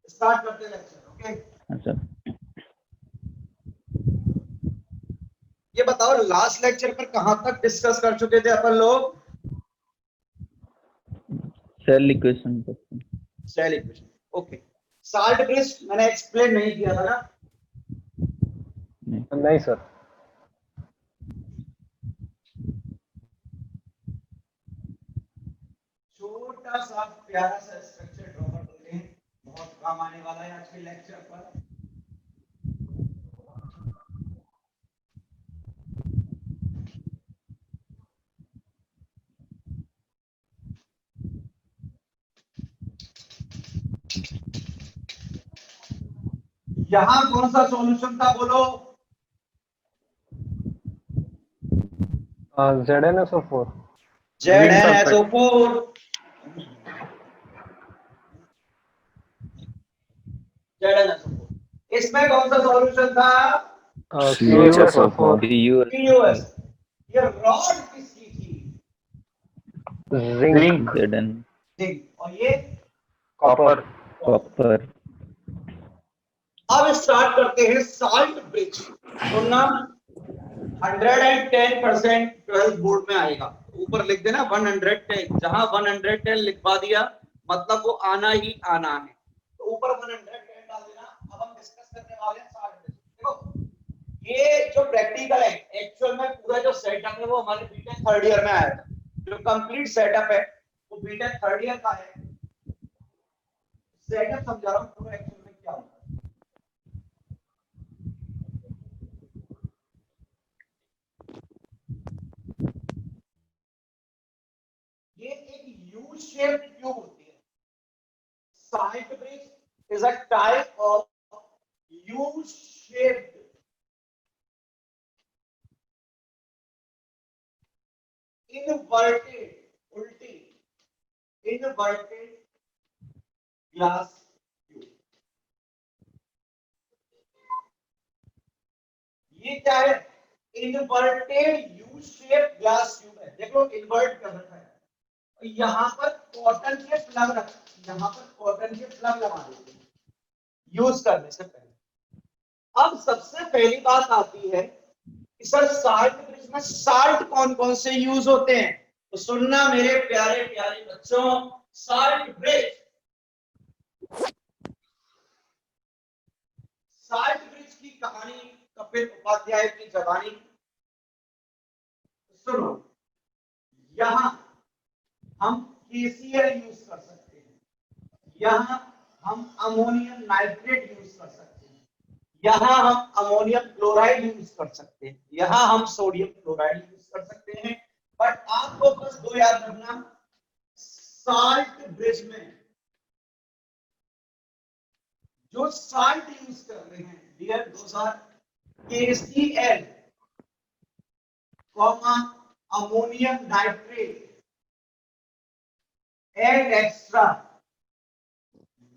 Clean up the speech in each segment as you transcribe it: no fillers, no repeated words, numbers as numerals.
Start करते lecture. Okay अच्छा, ये बताओ लास्ट लेक्चर पर कहां तक डिस्कस कर चुके थे अपन लोग? Cell equation question. Cell equation. Okay, salt bridge मैंने एक्सप्लेन नहीं किया था ना? नहीं सर। छोटा सा प्यारा सा स्ट्रक्चर ड्रॉ कर देते हैं, बहुत काम आने वाला है आज के लेक्चर पर। यहां कौन सा सॉल्यूशन था बोलो? ZnSO4। ZnSO4। ZnSO4, इसमें कौन सा सॉल्यूशन था? CuSO4। PuS। ये रॉड किसकी थी? जिंक। Zn zinc. और ये कॉपर। कॉपर। अब स्टार्ट करते हैं साल्ट ब्रिज। सुनना, 110% 12 बोर्ड में आएगा। ऊपर लिख देना 110, जहां 110 लिखवा दिया मतलब वो आना ही आना है, तो ऊपर 110 डाल देना। अब हम डिस्कस करने वाले हैं साल्ट ब्रिज। देखो ये जो प्रैक्टिकल है, एक्चुअल में पूरा जो सेटअप है वो हमारे बीटेक थर्ड ईयर में आया था। जो कंप्लीट सेटअप है वो बीटेक थर्ड ईयर का है। सेटअप समझा रहा हूँ पूरा एक्चुअल में क्या होता है। ये एक यू शेप्ड ट्यूब होती है। Salt bridge is a type of U shaped inverted उल्टी inverted glass tube। ये क्या है? Inverted U shape glass tube है। देखो इन्वर्ट कर रखा है। यहां पर कॉटन के प्लग रख, यहां पर कॉटन के प्लग लगा देते हैं यूज करने से पहले। अब सबसे पहली बात आती है कि सर साल्ट ब्रिज में साल्ट कौन कौन से यूज होते हैं? तो सुनना मेरे प्यारे प्यारे बच्चों, साल्ट ब्रिज, साल्ट ब्रिज की कहानी कपिल उपाध्याय की जबानी सुनो। यहां हम KCl यूज कर सकते हैं, यहां हम अमोनियम नाइट्रेट यूज कर सकते हैं, यहां हम अमोनियम क्लोराइड यूज कर सकते हैं, यहां हम सोडियम क्लोराइड यूज कर सकते हैं। बट आपको बस दो याद रखना, साल्ट ब्रिज में जो साल्ट यूज कर रहे हैं डियर दोस्त, KCl, ammonium nitrate and extra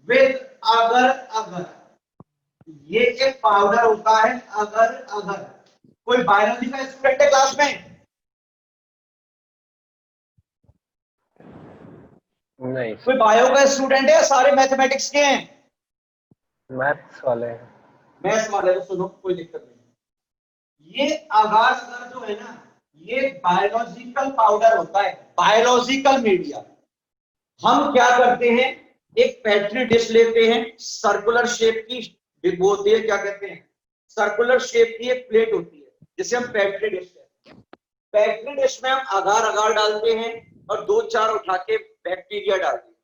with अगर ये एक पाउडर होता है। अगर कोई बायोलॉजी का स्टूडेंट है क्लास में? नहीं, कोई बायो का स्टूडेंट है? सारे मैथमेटिक्स के हैं? मैथ्स वाले हैं। मैथ्स वाले तो सुनो, कोई दिक्कत नहीं। ये अगर जो है ना, ये बायोलॉजिकल पाउडर होता है, बायोलॉजिकल मीडिया। हम क्या करते हैं, एक पेट्री डिश लेते हैं, सर्कुलर शेप की वो होती है, क्या कहते हैं, सर्कुलर शेप की एक प्लेट होती है जिसे हम पेट्री डिश कहते हैं। पेट्री डिश में हम अगार डालते हैं और दो चार उठा के बैक्टीरिया डालते हैं।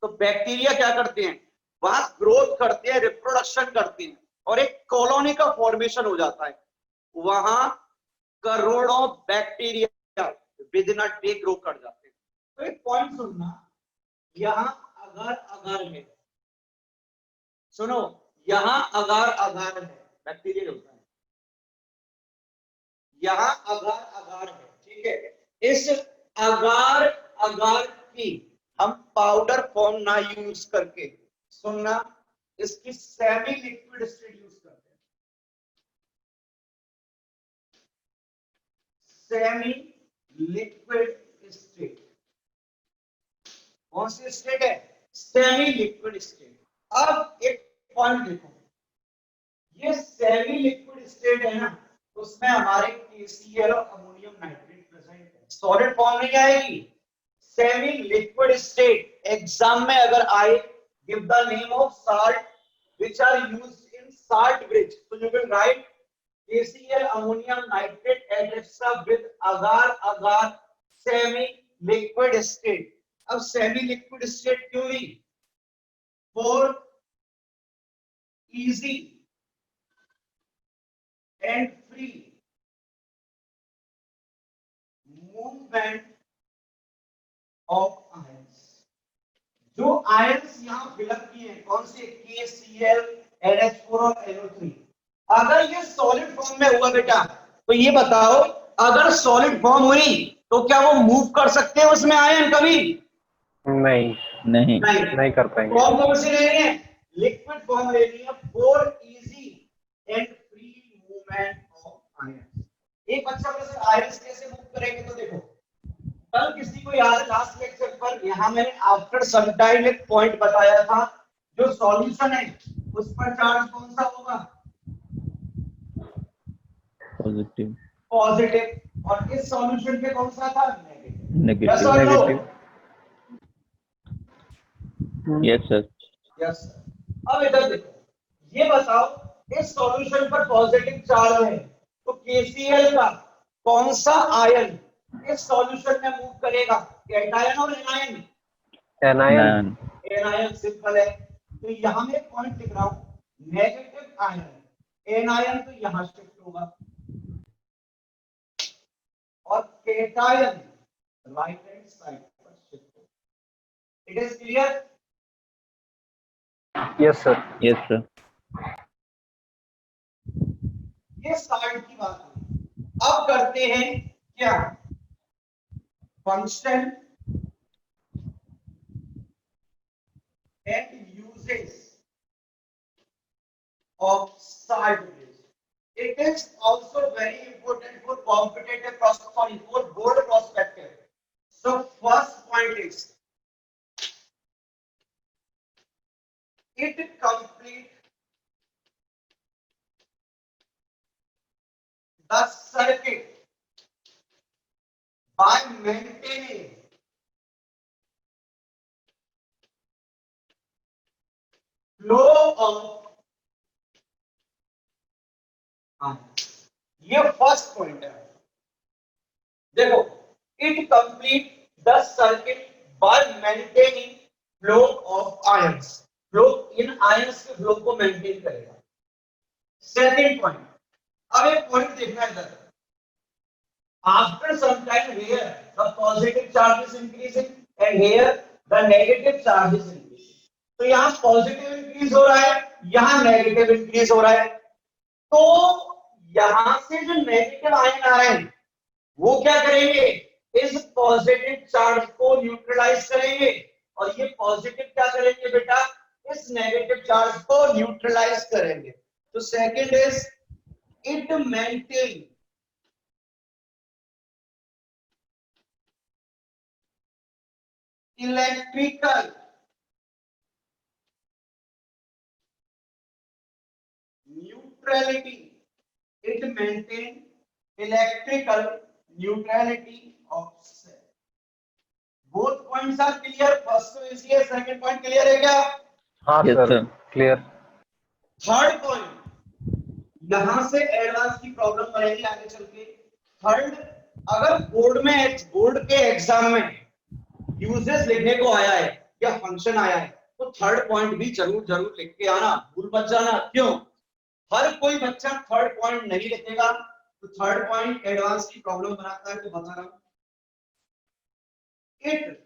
तो बैक्टीरिया क्या करते हैं, वहां ग्रोथ करते हैं, रिप्रोडक्शन करते हैं और एक कॉलोनी का फॉर्मेशन हो जाता है। वहां करोड़ों bacteria with in a day grow कर जाते हैं। तो एक पॉइंट सुनना, यहां अगर है, सुनो, यहां अगर है, बैक्टीरिया होता है, यहां अगर है, ठीक है। इस अगर की हम पाउडर फॉर्म ना यूज करके, सुनना, इसकी सेमी लिक्विड स्टेट यूज करते हैं। सेमी लिक्विड स्टेट कौन सी स्टेट है? Semi liquid state. अब एक पॉइंट देखो, ये सेमी लिक्विड स्टेट है ना, उसमें हमारे KCl और अमोनियम नाइट्रेट प्रेजेंट है, सॉलिड फॉर्म नहीं आएगी। सेमी लिक्विड स्टेट एग्जाम में अगर आए, give the name of salt which are used in salt bridge, so you will write KCl ammonium nitrate etc with agar semi liquid state। अब semi liquid state क्यों हुई? For easy and free movement of ions। जो ions यहाँ fill up किए हैं, कौन से? KCl, NH4 और NO3। अगर ये सॉलिड फॉर्म में हुआ बेटा, तो ये बताओ, अगर सॉलिड फॉर्म हुई तो क्या वो मूव कर सकते हैं उसमें आयन कभी? नहीं नहीं कर पाएंगे। फॉर्म कौन सी लेनी है? लिक्विड फॉर्म लेनी है for easy and free movement of ions. एक बच्चा बोले सर आयंस कैसे मूव करेंगे? तो देखो, कल किसी को याद है लास्ट लेक्चर पर यहाँ मैंने आफ्टर सम टाइम एक पॉइंट बताया था, जो सॉल्यूशन है उस पर चार्ज कौन सा होगा? पॉजिटिव। और इस सॉल्यूशन पे कौन सा था? Negative. Yes sir. Yes sir. अब इधर देखो, ये बताओ, इस सॉल्यूशन पर पॉजिटिव चार्ज है, तो KCl का कौन सा आयन इस सॉल्यूशन में मूव करेगा? कैटायन और एनायन? एनायन। एनायन सिंपल है। तो यहां मैं पॉइंट लिख रहा हूं, नेगेटिव आयन, एनायन तो यहां शिफ्ट होगा और कैटायन राइट हैंड साइड पर शिफ्ट होगा। It is clear? Yes sir. ये साल्ट की बात हुई। अब करते हैं क्या? Function and uses of salt bridge. It is also very important for competitive prospective, for board prospective. So first point is it complete the circuit by maintaining flow of ये first point है। देखो, it complete the circuit by maintaining flow of ions, flow in ions के फ्लो को maintain करेगा। Second point, अब एक point देखना है इधर, after some time here the positive charge is increasing and here the negative charge is increasing. तो यहाँ पॉजिटिव इंक्रीज हो रहा है, यहाँ नेगेटिव इंक्रीज हो रहा है। तो यहां से जो नेगेटिव आयन आ रहे हैं वो क्या करेंगे? इस पॉजिटिव चार्ज को न्यूट्रलाइज करेंगे, और ये पॉजिटिव क्या करेंगे बेटा? इस नेगेटिव चार्ज को न्यूट्रलाइज करेंगे। तो second is it maintain electrical neutrality, it maintain electrical neutrality of cell। both points are clear? first तो इजी है, second point clear है क्या? हाँ सर, क्लियर। थर्ड पॉइंट, यहां से एडवांस की प्रॉब्लम बनेगी आगे चल के। थर्ड, अगर बोर्ड के एग्जाम में यूजेस लिखने को आया है या फंक्शन आया है, तो थर्ड पॉइंट भी जरूर लिख के आना, भूल मत जाना। क्यों? हर कोई बच्चा थर्ड पॉइंट नहीं लिखेगा, तो थर्ड पॉइंट एडवांस की प्रॉब्लम बनाता है। तो बता रहा हूं, it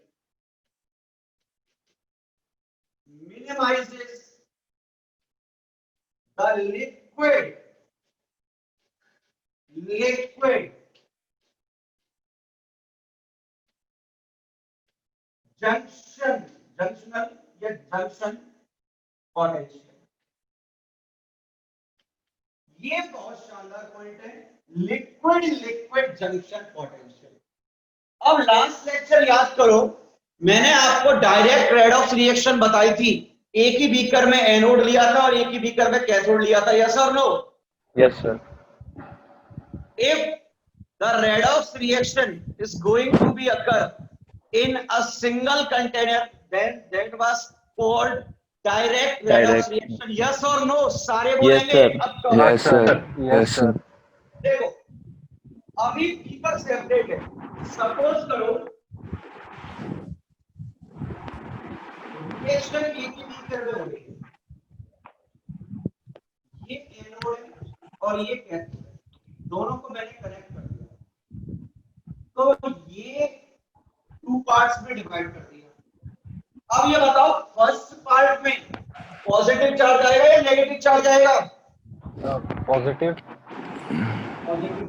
minimizes the liquid junctional या जंक्शन पोटेंशियल। ये बहुत शानदार पॉइंट है, लिक्विड जंक्शन पोटेंशियल। अब लास्ट लेक्चर याद करो, मैंने आपको डायरेक्ट रेडॉक्स रिएक्शन बताई थी एक ही बीकर में एनोड लिया था और एक ही बीकर में कैथोड लिया था, यस और no? Yes, sir. If the redox reaction is going to be occur in a single container, then that was called direct redox Direct. reaction, yes or no? सारे Yes, बोलेंगे sir. अब कहो। Yes, sir. Yes, Yes, sir. sir. देखो अभी beaker separate है, suppose करो reaction एक ही beaker में हो रही है, ये एनोड है और ये कैथोड है, दोनों को मैंने कनेक्ट कर दिया, तो ये टू पार्ट्स में डिवाइड कर दिया। अब ये बताओ फर्स्ट पार्ट में पॉजिटिव चार्ज आएगा या नेगेटिव चार्ज आएगा? Positive. पॉजिटिव।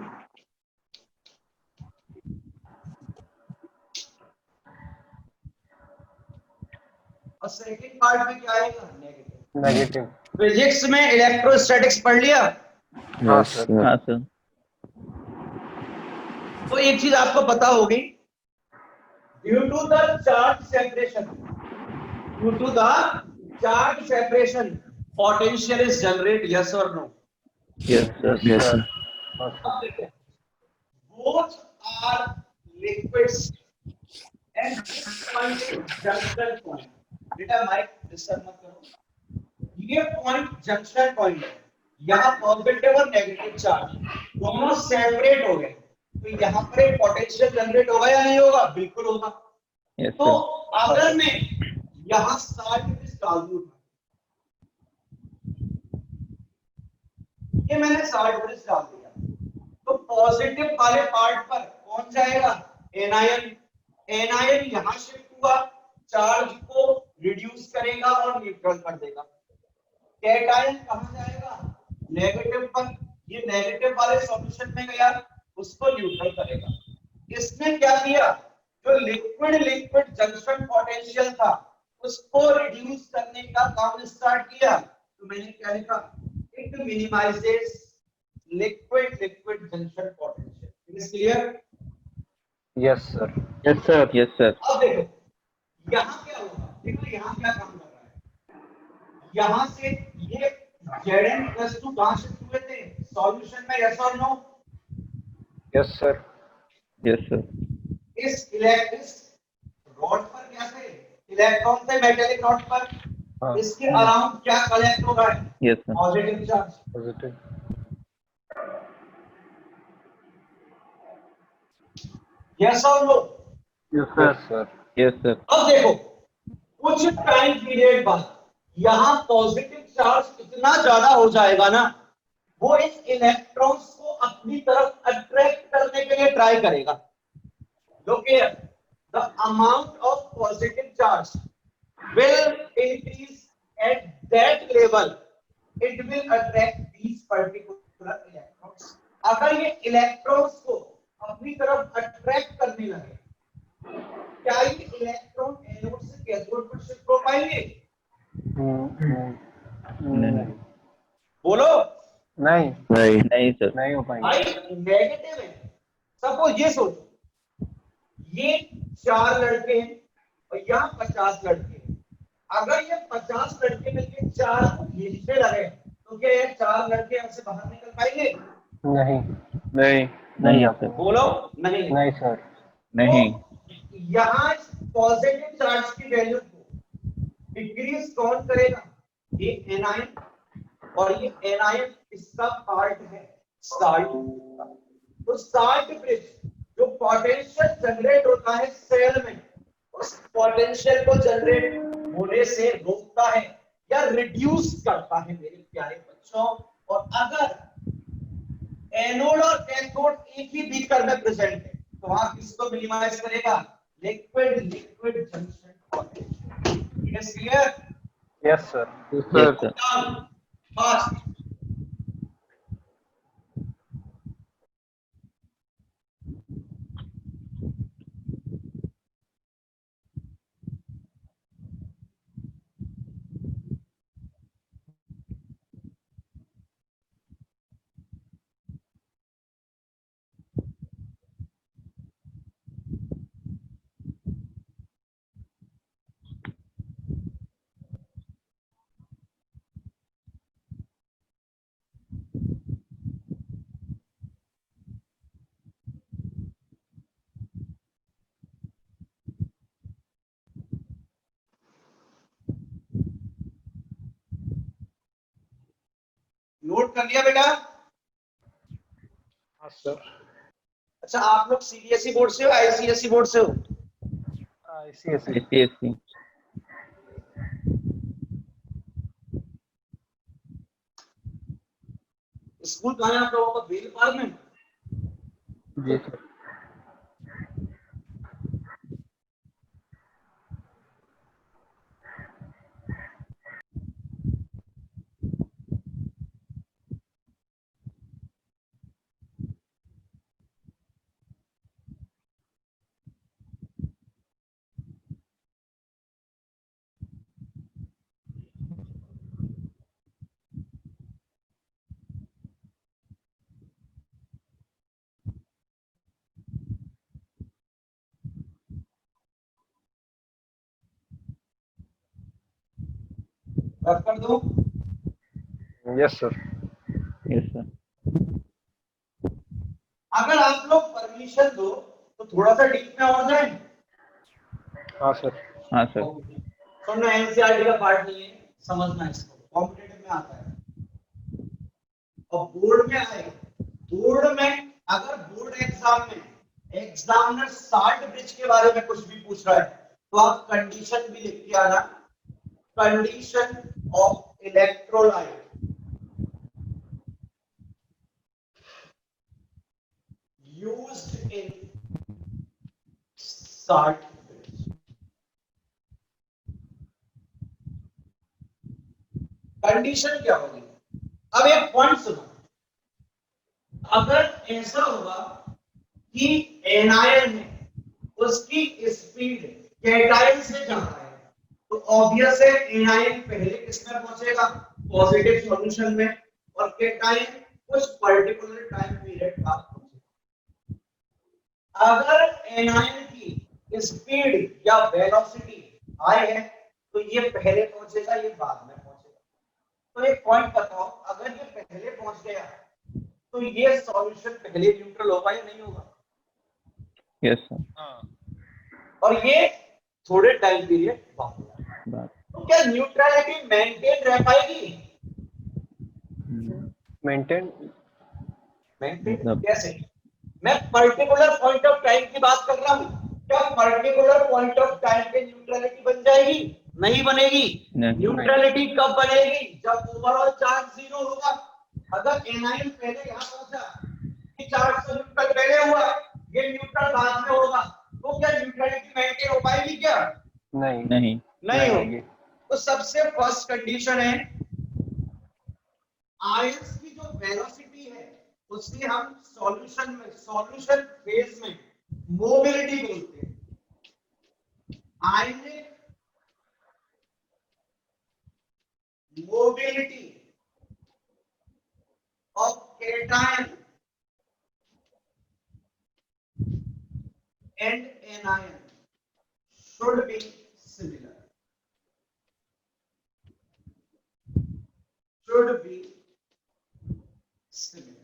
और सेकंड पार्ट में क्या आएगा? नेगेटिव। Negative. फिजिक्स में इलेक्ट्रोस्टैटिक्स पढ़ लिया? हाँ, Yes, sir. sir. हाँ सर। तो एक चीज आपको पता होगी, due to the charge separation, potential is generate, yes और no? Yes, sir. Yes, sir. अब देखो, both are liquids and this point is junction point. बेटा माइक डिस्टर्ब मत करो। ये पॉइंट जंक्शन पॉइंट है, यहाँ पॉजिटिव और नेगेटिव चार्ज दोनों सेपरेट हो गए, तो यहाँ पर एक पोटेंशियल जनरेट होगा या नहीं होगा? बिल्कुल होगा। Yes, तो sir. अगर मैं यहाँ साल्ट ब्रिज डाल दूं, ये मैंने साल्ट ब्रिज डाल दिया, तो पॉजिटिव वाले पार्ट पर कौन जाएगा? एनायन। एनायन यहां शिफ्ट हुआ, चार्ज को रिड्यूस करेगा और न्यूट्रल कर देगा। कैटायन कहां जाएगा? नेगेटिव पर, ये नेगेटिव वाले सॉल्यूशन में गया, उसको न्यूट्रल करेगा। इसने क्या किया? जो लिक्विड लिक्विड जंक्शन पोटेंशियल था उसको रिड्यूस करने का काम स्टार्ट किया, तो मैंने क्या लिखा? It minimises liquid liquid junction potential. Is clear? Yes, sir. Yes, sir. Yes, sir. अब देखो यहाँ क्या होगा, देखो यहाँ क्या काम कर रहा है, यहाँ से ये Zn+2 कहां शिफ्ट हुए थे? सॉल्यूशन में, यस और no? Yes, sir. Yes, sir. इस इलेक्ट्रिक रॉड पर क्या थे? इलेक्ट्रॉन थे मेटेलिक रॉड पर, हाँ, इसके अराउंड क्या कलेक्ट होगा? Yes, sir. Positive charge. Positive. Yes और no? Yes, sir. Yes, sir. अब देखो कुछ टाइम पीरियड बाद यहाँ पॉजिटिव चार्ज इतना ज्यादा हो जाएगा ना, वो इस इलेक्ट्रॉन्स को अपनी तरफ अट्रैक्ट करने के लिए ट्राई करेगा। Look here, the amount of positive charge will increase at that level. It will attract these particular electrons. अगर ये इलेक्ट्रॉन्स को अपनी तरफ अट्रैक्ट करने लगे, क्या ये इलेक्ट्रॉन एनोड से कैथोड पर शिफ्ट हो पाएंगे? नहीं, बोलो। नहीं, नहीं सर। नहीं हो पाएंगे। भाई नेगेटिव है। सपोज ये सोचो, ये 4 लड़के हैं और यहाँ 50 लड़के हैं। अगर ये 50 लड़के मिलकर 4 को खींचने लगे, तो क्या ये 4 लड़के हमसे बाहर निकल पाएंगे? नहीं, नहीं नहीं सर। बोलो। नहीं नहीं सर। नहीं। तो यहाँ पॉजिटिव चार्ज की वैल्यू को डिक्रीज कौन करेगा? ये एनायन, और ये एनायन इसका पार्ट है साल्ट। तो साल्ट ब्रिज जो पोटेंशियल जनरेट होता है सेल में, उस पोटेंशियल को जनरेट होने से रोकता है या रिड्यूस करता है मेरे प्यारे बच्चों। और अगर एनोड और कैथोड एक ही बीकर में प्रेजेंट है, तो वहां किसको मिनिमाइज करेगा? Liquid liquid junction potential. Is clear? Yes sir. Yes, sir. Fast note कर लिया बेटा? हाँ सर। अच्छा, आप लोग सीबीएसई बोर्ड से हो, आईसीएसई बोर्ड से हो? ICSE। ICSE। स्कूल कहाँ है आप लोगों का? बेल पार्क में? जी सर। रख कर दो। Yes sir. Yes sir. अगर आप लोग परमिशन दो तो थोड़ा सा डीप में हो जाए। हाँ सर। हाँ सर। सुनना, एनसीईआरटी का पार्ट नहीं है, समझना इसको, कॉम्पिटिटिव में आता है। और बोर्ड में आए, बोर्ड में अगर बोर्ड एग्जाम में एग्जामिनर साल्ट ब्रिज के बारे में कुछ भी पूछ रहा है तो आप कंडीशन भी लिख के आना, condition of electrolyte used in salt bridge. Condition क्या होगी? अब एक पॉइंट सुनो, अगर ऐसा होगा कि एनायन में उसकी स्पीड कैटायन से ज्यादा है तो ऑब्वियस है एनायन पहले किसमें पहुंचेगा? पॉजिटिव सॉल्यूशन में, और कैटायन कुछ पर्टिकुलर टाइम पीरियड बाद पहुंचेगा। अगर एनायन की स्पीड या वेलोसिटी हाई है तो ये पहले पहुंचेगा, ये बाद में पहुंचेगा। तो एक पॉइंट बताओ, अगर ये पहले पहुंच गया तो ये सॉल्यूशन पहले न्यूट्रल होगा या नहीं होगा? Yes sir. और ये थोड़े टाइम पीरियड बाद होगा। बात। तो क्या न्यूट्रलिटी मेंटेन रह पाएगी? मेंटेन। मेंटेन मतलब कैसे? मैं पर्टिकुलर पॉइंट ऑफ टाइम की बात कर रहा हूं। क्या पर्टिकुलर पॉइंट ऑफ टाइम पे न्यूट्रलिटी बन जाएगी? नहीं बनेगी। नहीं। न्यूट्रलिटी कब बनेगी? जब ओवरऑल चार्ज जीरो होगा। अगर एनायन पहले यहां पहुंचा, ये चार्ज से न्यूट्रल पहले हुआ, ये न्यूट्रल बाद में होगा, तो क्या न्यूट्रलिटी मेंटेन हो पाएगी क्या? नहीं। नहीं। नहीं होगी। तो सबसे फर्स्ट कंडीशन है आयंस की जो वेलोसिटी है उससे हम सॉल्यूशन फेज में मोबिलिटी बोलते हैं। Ionic mobility of cation and anion should be similar. Should be similar.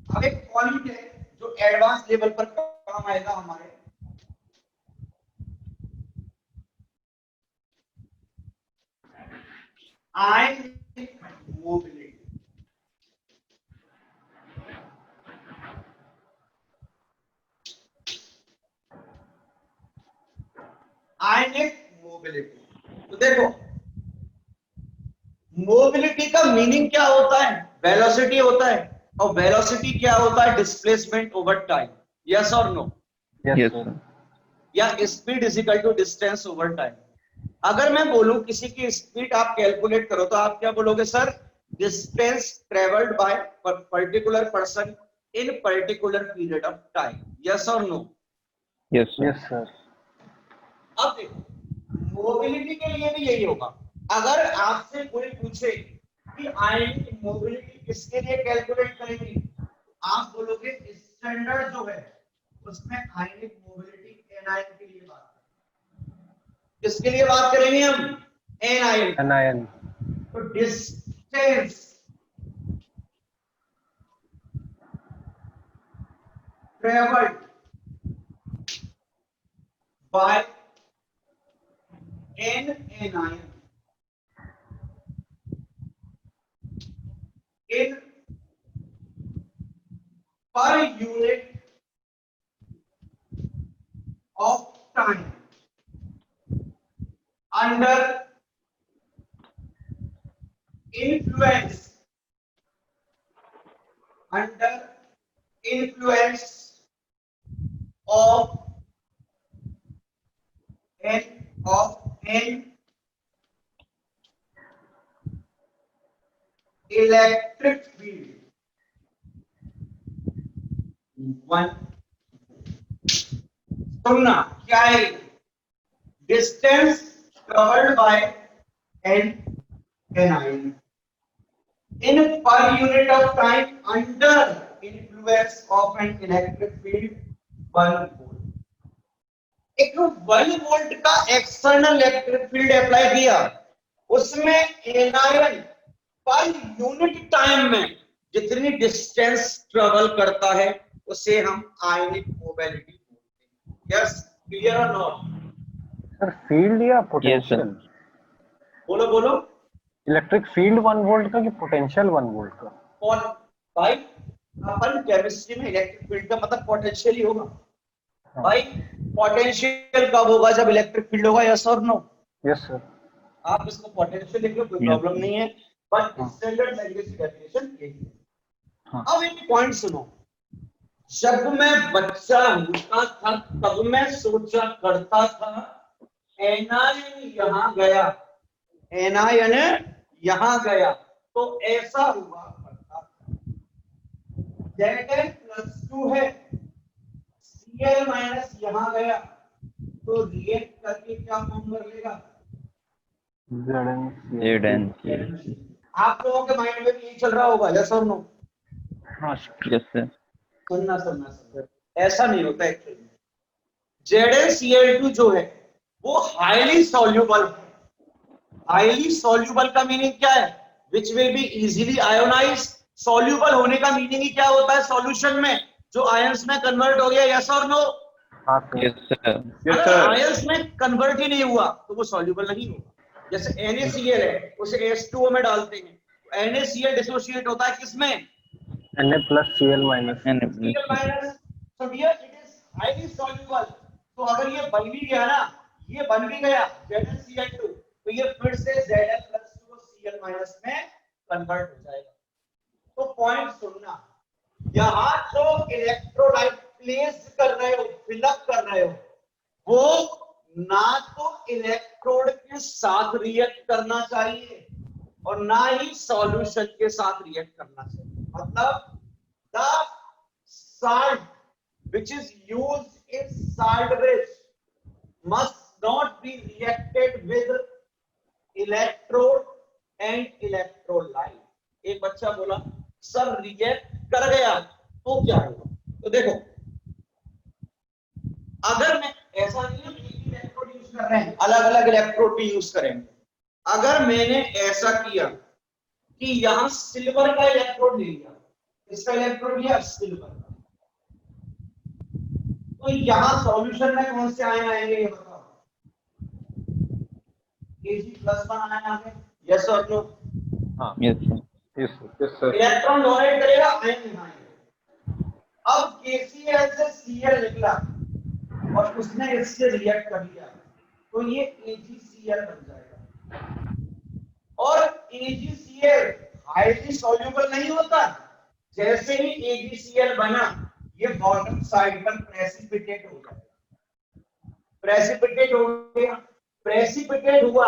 अब एक पॉइंट है जो एडवांस लेवल पर काम आएगा हमारे, आयनिक मोबिलिटी। आयनिक मोबिलिटी, तो देखो मोबिलिटी का मीनिंग क्या होता है? वेलोसिटी होता है, और वेलोसिटी क्या होता है? Displacement over time. यस और नो? Yes sir. सर। या speed is equal to distance over time. अगर मैं बोलूं किसी की स्पीड आप कैलकुलेट करो तो आप क्या बोलोगे sir? Distance travelled by particular person in particular period of time. Yes और no? Yes sir. Yes sir. अब देखो मोबिलिटी के लिए भी यही होगा। अगर आपसे कोई पूछे कि आयनिक मोबिलिटी किसके लिए कैलकुलेट करेंगे, आप बोलोगे स्टैंडर्ड जो है उसमें आयनिक मोबिलिटी एनायन के लिए बात करेंगे। किसके लिए बात करेंगे हम? एनायन। एनायन। तो distance travelled by an anion in per unit of time under influence of an electric field 1 सुनना क्या है distance covered by an anion in per unit of time under influence of an electric field 1 volt एक 1 volt का external electric field apply किया उसमें anion per unit time में जितनी distance travel करता है उसे हम आयनिक मोबिलिटी बोलते हैं यस क्लियर और नॉट सर फील्ड या Yes, पोटेंशियल sir. बोलो बोलो इलेक्ट्रिक फील्ड 1 वोल्ट का कि पोटेंशियल 1 वोल्ट का और भाई अपन केमिस्ट्री में इलेक्ट्रिक फील्ड का मतलब पोटेंशियल ही होगा भाई पोटेंशियल कब होगा जब इलेक्ट्रिक फील्ड होगा यस और नो यस सर आप इसको पोटेंशियल लिख लो कोई Yes. प्रॉब्लम नहीं है बट हाँ। स्टैंडर्ड लैंग्वेज की डेफिनेशन यही है हाँ. अब एक पॉइंट सुनो जब मैं बच्चा होता था तब मैं सोचा करता था एनायन यहाँ गया एनायन यहाँ गया तो ऐसा हुआ करता था Zn+2 है Cl माइनस यहाँ गया तो रिएक्ट करके क्या फॉर्म कर लेगा Z and C. आप लोगों के माइंड में भी यही चल रहा होगा यस और नो हाँ Yes, sir. सुनना ऐसा नहीं होता एक्चुअली ZnCl2 जो है वो हाईली सॉल्युबल है हाईली सॉल्युबल का मीनिंग क्या है which will be easily ionise soluble होने का मीनिंग ही क्या होता है सॉल्यूशन में जो आयंस में कन्वर्ट हो गया यस और नो हाँ सर Yes, sir. अगर आयंस में कन्वर्ट ही नहीं हुआ तो वो सॉल्युबल नहीं होगा जैसे NaCl है उसे H2O में डालते हैं तो NaCl डिसोसिएट होता है किसमें Na+Cl minus And Cl minus so here it is highly soluble तो अगर ये बन भी गया ना ये बन भी गया ZnCl2 तो ये फिर से Zn+2 Cl माइनस में कन्वर्ट हो जाएगा तो पॉइंट सुनना यहाँ जो इलेक्ट्रोलाइट प्लेस कर रहे हो फिलअप कर रहे हो वो ना तो इलेक्ट्रोड के साथ रिएक्ट करना चाहिए और ना ही सॉल्यूशन के साथ रिएक्ट करना चाहिए मतलब the salt which is used in salt bridge must not be reacted with electrode and electrolyte एक बच्चा बोला सर रिएक्ट कर गया तो क्या होगा तो देखो अगर मैं ऐसा नहीं है कि इलेक्ट्रोड यूज कर रहे हैं अलग अलग इलेक्ट्रोड भी यूज करेंगे अगर मैंने ऐसा किया कि यहां सिल्वर का इलेक्ट्रोड ले लिया इसका इलेक्ट्रोड लिया सिल्वर का तो यहां सॉल्यूशन में कौन से आयन आएंगे ये बताओ Ag+1 आयन आएंगे यस और no yes, sir. Yes sir electron donate करेगा आयन यहाँ आएंगे अब KCl से Cl निकला और उसने इससे रिएक्ट कर लिया तो ये AgCl बन जाएगा और AgCl हाईली सॉल्युबल नहीं होता जैसे ही AgCl बना ये बॉटम साइड पर प्रेसिपिटेट हो जाएगा प्रेसिपिटेट हो गया प्रेसिपिटेट हुआ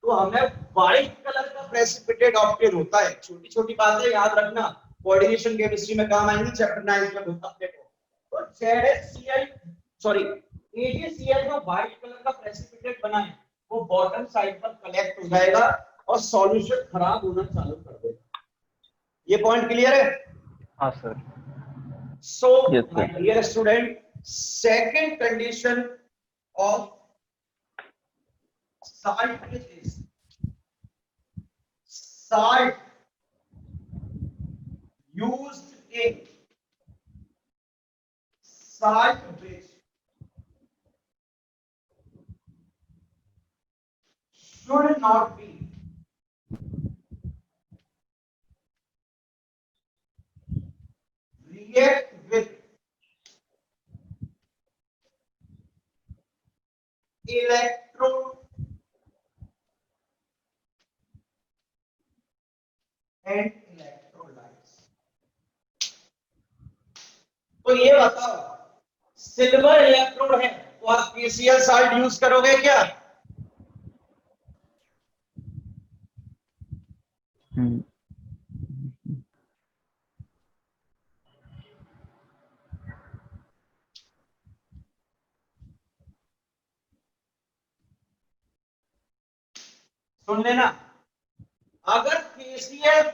तो हमें व्हाइट कलर का प्रेसिपिटेट ऑब्टेन होता है छोटी छोटी बातें याद रखना कोऑर्डिनेशन केमिस्ट्री में काम आएंगी चैप्टर 9 में अपडेट हो तो ZnCl सॉरी AgCl जो व्हाइट कलर का प्रेसिपिटेट बना है वो बॉटम साइड पर कलेक्ट हो जाएगा और सॉल्यूशन खराब होना चालू कर देगा ये पॉइंट क्लियर है हाँ sir so Yes, sir. my dear student second condition of salt bridge is salt used in salt bridge should not be react with electrode and electrolytes। तो ये बताओ सिल्वर इलेक्ट्रोड है तो आप KCl साल्ट यूज करोगे क्या? हम्म, सुन लेना, अगर KCl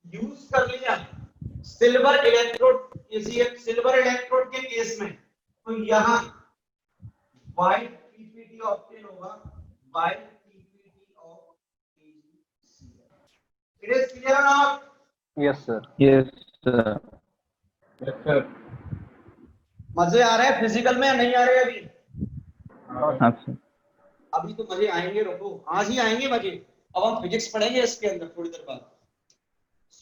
यूज कर लिया silver electrode, KCl silver electrode के केस में, तो यहां वाइट पीपीटी ऑप्टेन होगा, white PPT of KCl। It is clear और not? Yes, sir. yes sir। Yes, sir. मजे आ रहे हैं फिजिकल में या नहीं आ रहे अभी? हाँ सर। अभी तो मजे आएंगे, रुको आज ही आएंगे मजे। अब हम फिजिक्स पढ़ेंगे इसके अंदर थोड़ी देर बाद।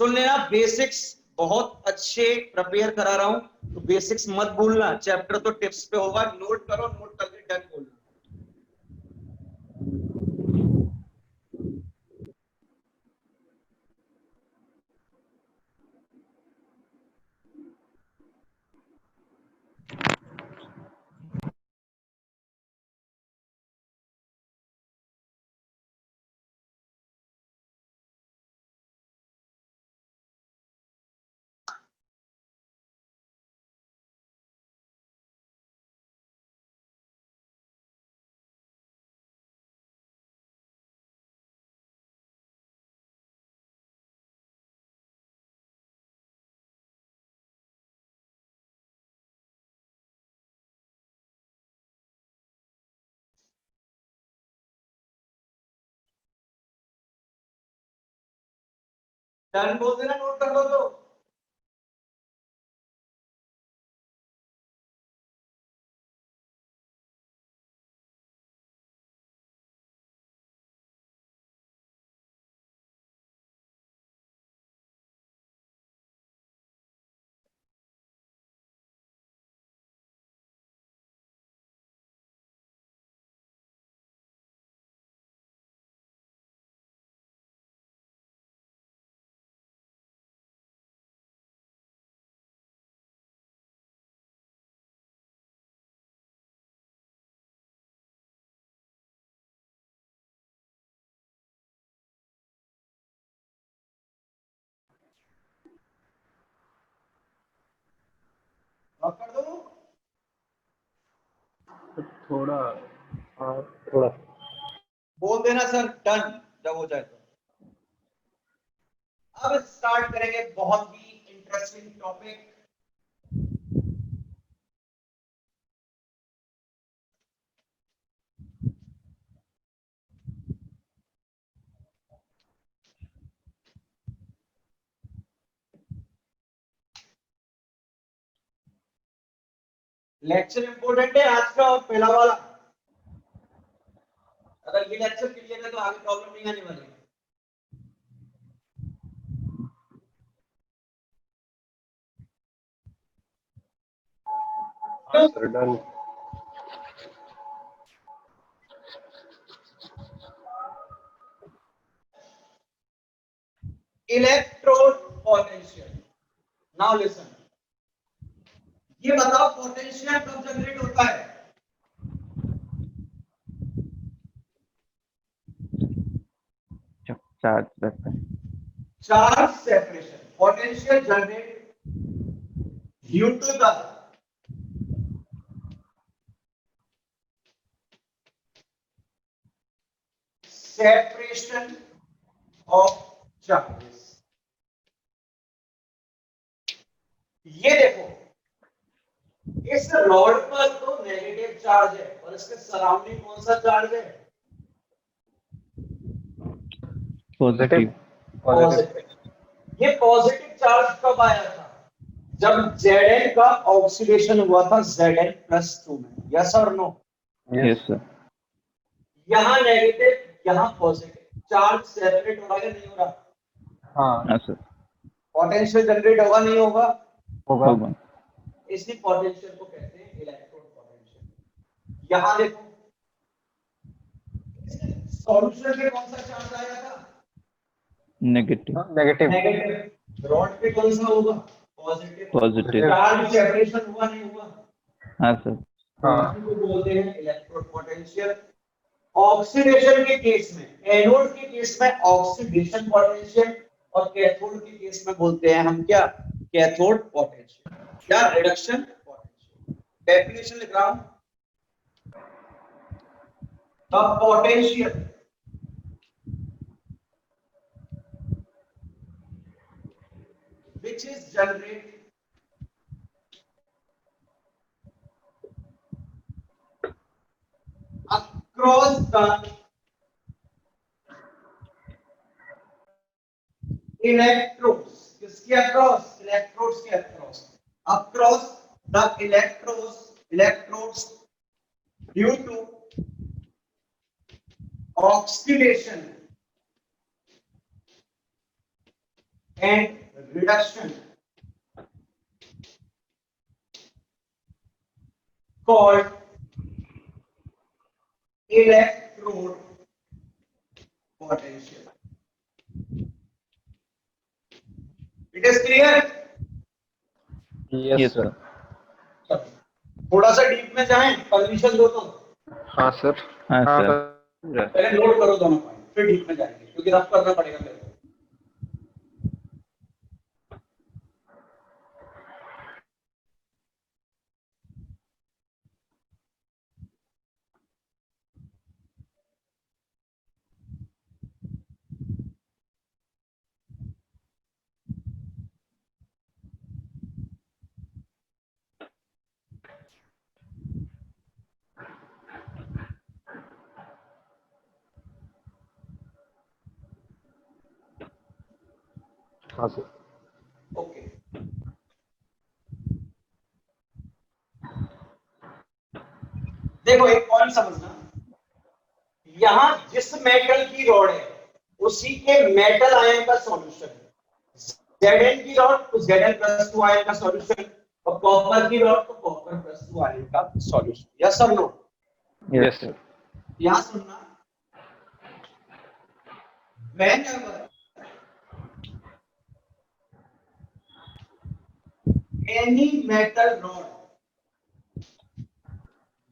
सुन लेना, बेसिक्स बहुत अच्छे प्रिपेयर करा रहा हूं, तो बेसिक्स मत भूलना। चैप्टर तो टिप्स पे होगा, नोट करो, नोट करके डन बोलना। डन बोल देना, नोट कर लो तो। लॉक कर दो, थोड़ा थोड़ा बोल देना सर डन जब हो जाए तो। अब स्टार्ट करेंगे बहुत ही इंटरेस्टिंग टॉपिक। लेक्चर इंपॉर्टेंट है आज का, पहला वाला। अगर ये लेक्चर क्लियर है तो आगे प्रॉब्लम नहीं आने वाली। sir, done. Electrode potential. Now listen, ये बताओ पोटेंशियल कब जनरेट होता है? जब चार्ज रहता है। Charge separation. Potential generate due to the separation of charges. ये देखो, इस रॉड पर तो नेगेटिव चार्ज है और इसके सराउंडिंग कौन सा चार्ज है? पॉजिटिव। पॉजिटिव। ये पॉजिटिव चार्ज कब आया था? जब Zn का ऑक्सीडेशन हुआ था Zn+2 में। यस और नो? Yes sir. यहाँ नेगेटिव यहाँ पॉजिटिव, चार्ज सेपरेट हो रहा है नहीं हो रहा? हाँ हाँ सर। पोटेंशियल जनरेट होगा नहीं होगा? होगा। इसी पोटेंशियल को कहते हैं इलेक्ट्रोड पोटेंशियल। यहां देखो सॉल्यूशन में कौन सा चार्ज आया था? नेगेटिव। नेगेटिव। नेगेटिव। रॉड पे कौन सा होगा? पॉजिटिव। पॉजिटिव। चार्ज सेपरेशन हुआ नहीं हुआ? हाँ सर। हाँ। इसी को बोलते हैं इलेक्ट्रोड पोटेंशियल। ऑक्सीडेशन के केस में, एनोड के केस में ऑक्सीडेशन पोटेंशियल, और कैथोड के केस में बोलते हैं हम क्या? कैथोड पोटेंशियल या रिडक्शन पोटेंशियल। डेफिनेशन लिख रहा हूं, the potential which is generated across the electrodes, किसके अक्रॉस? इलेक्ट्रोड्स के across, across the electrodes due to oxidation and reduction called electrode potential. It is clear? Yes sir. थोड़ा सा deep में जाएं, permission दो तो। हाँ सर। हाँ हाँ सर। पहले नोट करो दोनों पॉइंट, फिर डीप में जाएंगे क्योंकि रफ करना पड़ेगा मेरे को। हाँ सर। ओके, देखो एक पॉइंट समझना, यहां जिस मेटल की रॉड है उसी के मेटल आयन का सॉल्यूशन है। Zn की रॉड तो Zn+2 आयन का सॉल्यूशन, और कॉपर की रॉड तो कॉपर+2 आयन का सॉल्यूशन। यस और नो? Yes sir. यहां सुनना, whenever any metal rod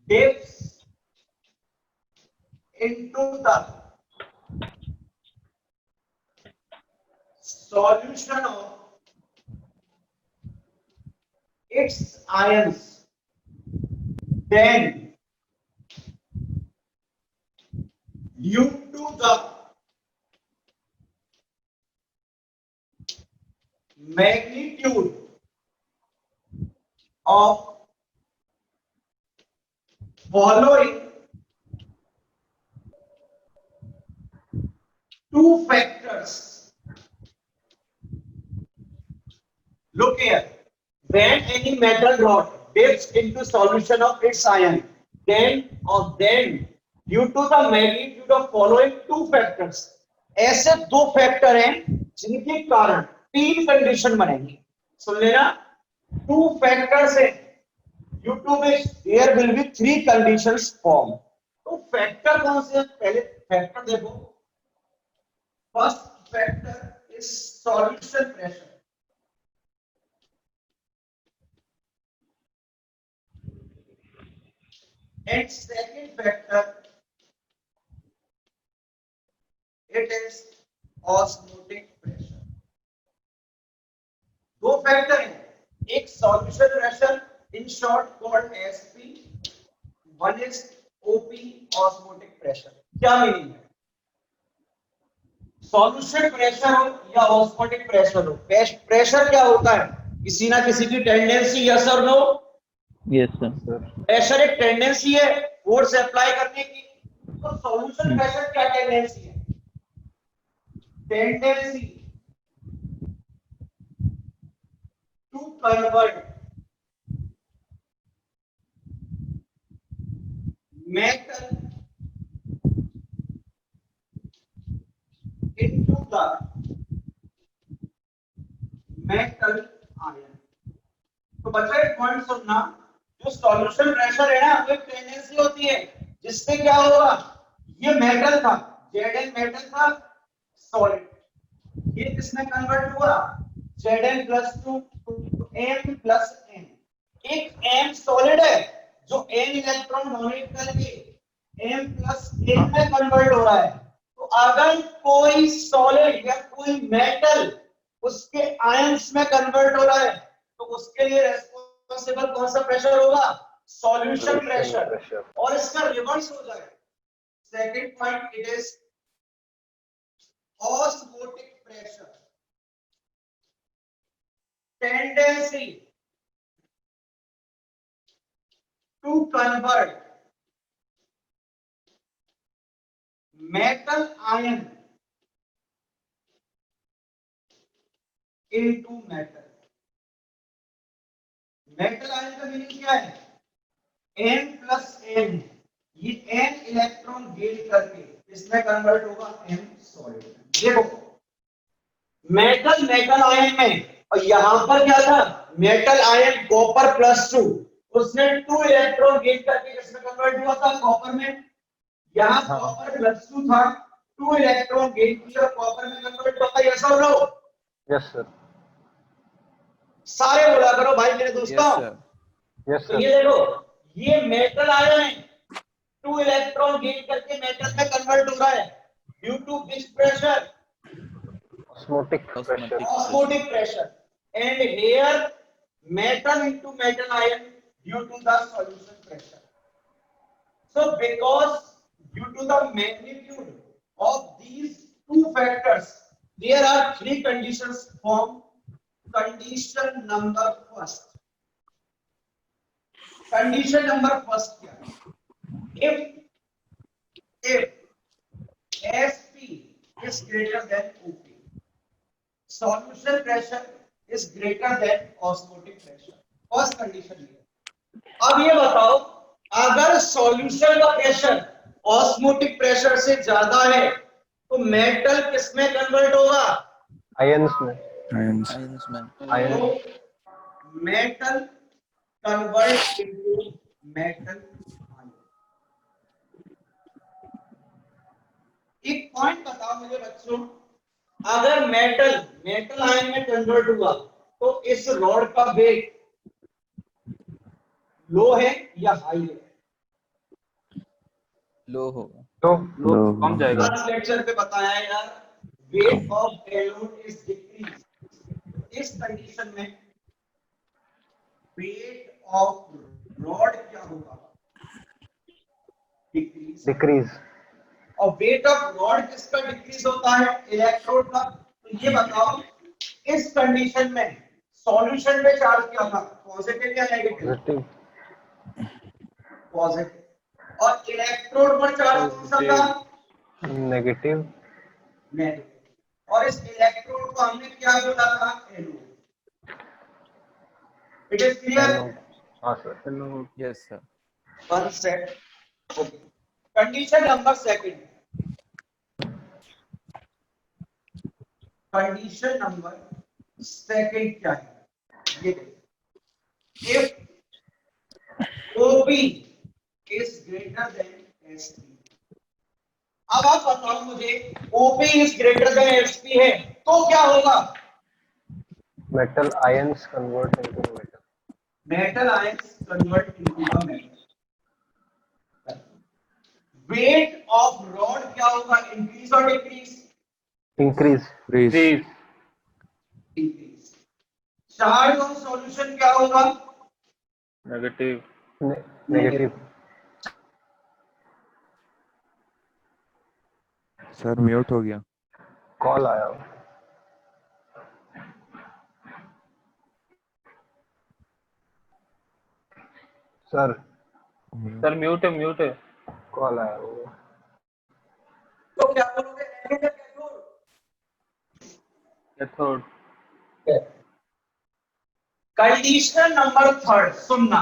dips into the solution of its ions, then due to the magnitude of following two factors. Look here, when any metal rod dips into solution of its ion, then due to the magnitude of following two factors, ऐसे दो factor हैं जिनके कारण तीन condition बनेंगी। सुन लेना, two factors है, due to which there will be three conditions formed. तो फैक्टर कौन से? पहले फैक्टर देखो, first factor is solution pressure, and second factor it is osmotic pressure. दो फैक्टर हैं, एक solution pressure in short called SP, one is OP osmotic pressure. क्या meaning है? सॉल्यूशन प्रेशर हो या ऑस्मोटिक प्रेशर हो, प्रेशर क्या होता है? किसी ना किसी की टेंडेंसी, यस और नो? Yes sir. प्रेशर एक टेंडेंसी है फोर्स अप्लाई करने की, तो सॉल्यूशन प्रेशर क्या टेंडेंसी है? Tendency to convert metal into the metal ion. तो बच्चों एक पॉइंट सुनना, जो सॉल्यूशन प्रेशर है ना वो एक टेंडेंसी होती है जिससे क्या होगा, ये मेटल था, Zn मेटल था सॉलिड, ये किसमें कन्वर्ट हुआ Zn plus two M plus N। एक M सॉलिड है जो N इलेक्ट्रॉन डोनेट करके M प्लस N में कन्वर्ट हो रहा है। तो अगर कोई सॉलिड या कोई मेटल उसके आयंस में कन्वर्ट हो रहा है तो उसके लिए रेस्पॉन्सिबल कौन सा प्रेशर होगा, सॉल्यूशन प्रेशर, और इसका रिवर्स हो जाएगा। Second point it is osmotic pressure, tendency to convert metal ion into metal। metal ion का मीनिंग क्या है, N प्लस N, ये N इलेक्ट्रॉन गेन करके इसमें कन्वर्ट होगा M सॉलिड। देखो मेटल आयन में, और यहां पर क्या था, मेटल आयन कॉपर प्लस 2, उसने 2 इलेक्ट्रॉन गेन करके इसमें कन्वर्ट हुआ था कॉपर में। यहाँ कॉपर प्लस 2 था, 2 इलेक्ट्रॉन गेन किया, कॉपर में कन्वर्ट होता है। यस और नो? Yes sir. सारे बोला करो भाई मेरे दोस्तों। यस तो सर। ये देखो, ये मेटल आयन है, 2 इलेक्ट्रॉन गेन करके मेटल में कन्वर्ट हो रहा है due to which pressure, osmotic pressure, and here metal into metal ion due to the solution pressure। So because due to the magnitude of these two factors there are 3 conditions formed। condition number first क्या है, if Sp is greater than OP, solution pressure is greater than osmotic pressure। First condition ये। अब ये बताओ, अगर solution का pressure osmotic pressure से ज्यादा है तो मेटल किस में कन्वर्ट होगा, आयंस में। Metal convert into metal ion. एक पॉइंट बताओ मुझे बच्चों, अगर मेटल आयन में कन्वर्ट हुआ तो इस रॉड का वेट लो है या हाई है, लो होगा, तो कम जाएगा। लास्ट लेक्चर पे बताया है यार, weight of anode is decrease. इस कंडीशन में वेट ऑफ रॉड क्या होगा, डिक्रीज। और वेट ऑफ रॉड किसका डिक्रीज होता है, इलेक्ट्रोड का। तो ये बताओ, इस कंडीशन में सॉल्यूशन में चार्ज क्या था, पॉजिटिव या नेगेटिव, पॉजिटिव, और इलेक्ट्रोड पर चार्ज कौन सा था, नेगेटिव। नेगेटिव। और इस इलेक्ट्रोड को हमने क्या बोला था, एनोड। It is clear? हाँ sir. Yes sir. One set. Okay, condition number second, condition number second क्या है, ये देखो, if OP is greater than SP। अब आप बताओ मुझे, OP is greater than SP है तो क्या होगा, metal ions convert into metal. Metal ions convert into the metal. Weight of rod क्या होगा, इंक्रीज और decrease, increase. Increase. Charge of solution क्या होगा, नेगेटिव। सर म्यूट हो गया। कॉल आया। सर म्यूट है। कॉल आया होगा। तो क्या बोलोगे, कैथोड। कंडीशन नंबर थर्ड सुनना,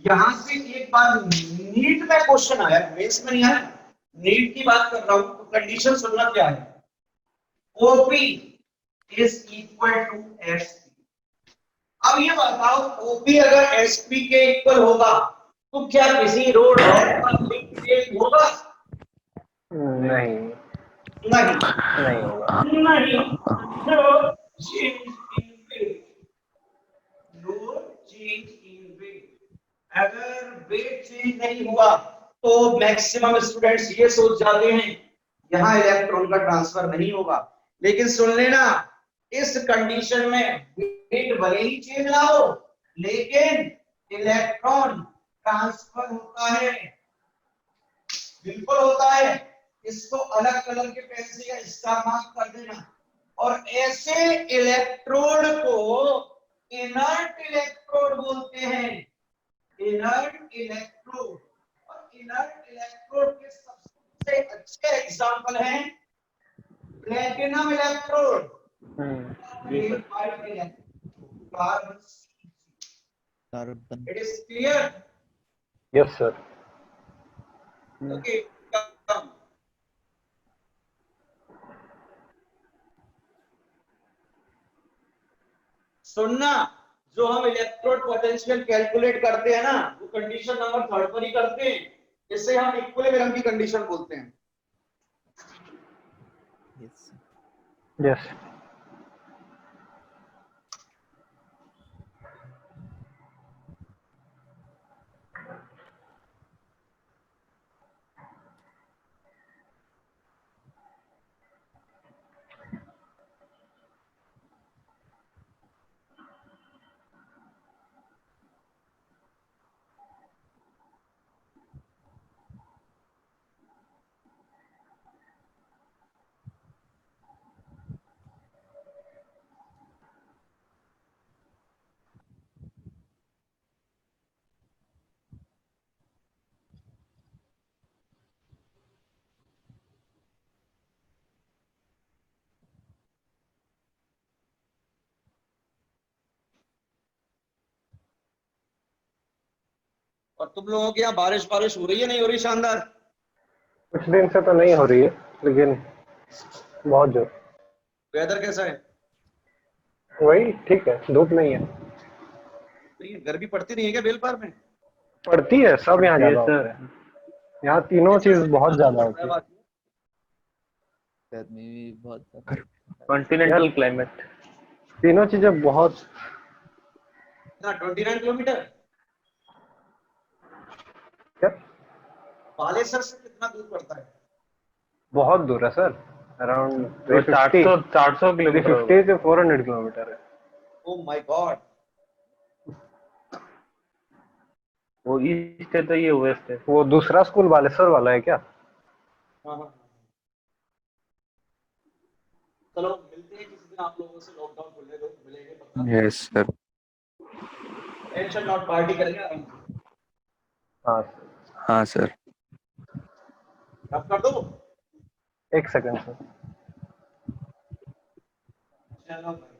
यहां से एक बार नीट में क्वेश्चन आया, मेंस में नहीं आया, नीट की बात कर रहा हूं। तो कंडीशन सुनना क्या है, OP is equal to SP। अब ये बताओ, ओपी अगर एसपी के इक्वल होगा तो क्या किसी रोड और का लिंक फेल होगा? नहीं, नहीं, नहीं होगा। नहीं, no change in weight, no change in weight। अगर वेट चेंज नहीं हुआ तो मैक्सिमम स्टूडेंट्स ये सोच जाते हैं यहां इलेक्ट्रॉन का ट्रांसफर नहीं होगा। लेकिन सुन लेना, इस कंडीशन में वेट भले ही चेंज ना हो लेकिन इलेक्ट्रॉन ट्रांसफर होता है, बिल्कुल होता है। इसको अलग कलर के पेन से या स्टार मार्क कर देना। और ऐसे इलेक्ट्रोड को इनर्ट इलेक्ट्रोड बोलते हैं, इनर्ट इलेक्ट्रोड। और इनर्ट इलेक्ट्रोड के सबसे अच्छे एग्जांपल हैं platinum electrode, carbon. Carbon. It is clear? Yes sir. Okay, सुनना, जो हम इलेक्ट्रोड पोटेंशियल कैलकुलेट करते हैं ना, वो कंडीशन नंबर 3 पर ही करते हैं। इसे हम इक्विलिब्रियम की कंडीशन बोलते हैं। Yes yes. और तुम लोगों के यहाँ बारिश बारिश हो रही है, नहीं हो रही? शानदार। कुछ दिन से तो नहीं हो रही है लेकिन बहुत जोर। वेदर कैसा है? वही ठीक है, धूप नहीं है। तो ये गर्मी पड़ती नहीं है क्या बेलपार में? पड़ती है, सब यहाँ ज्यादा होता है। यहाँ तीनों नेचर चीज से बहुत ज्यादा ज्यादा पड़ता है होती है। बाकी। गर्मी भी बहुत ज्यादा। Continental climate. तीनों चीजें बहुत। कितना, 29 किलोमीटर? क्या? बालेसर से कितना दूर पड़ता है? बहुत दूर है सर, अराउंड वो 400 किलोमीटर होगा। 350 से 400 किलोमीटर है। Oh my God. वो ईस्ट है तो ये वेस्ट है। वो दूसरा स्कूल बालेश्वर वाला है क्या? हाँ हाँ। चलो मिलते हैं किसी दिन, आप लोगों से लॉकडाउन खुलने दो, मिलेंगे पक्का। Yes sir. Tension not, party करेंगे आराम से। हाँ। हाँ सर। अब कर दो। एक सेकंड सर। चलो भाई।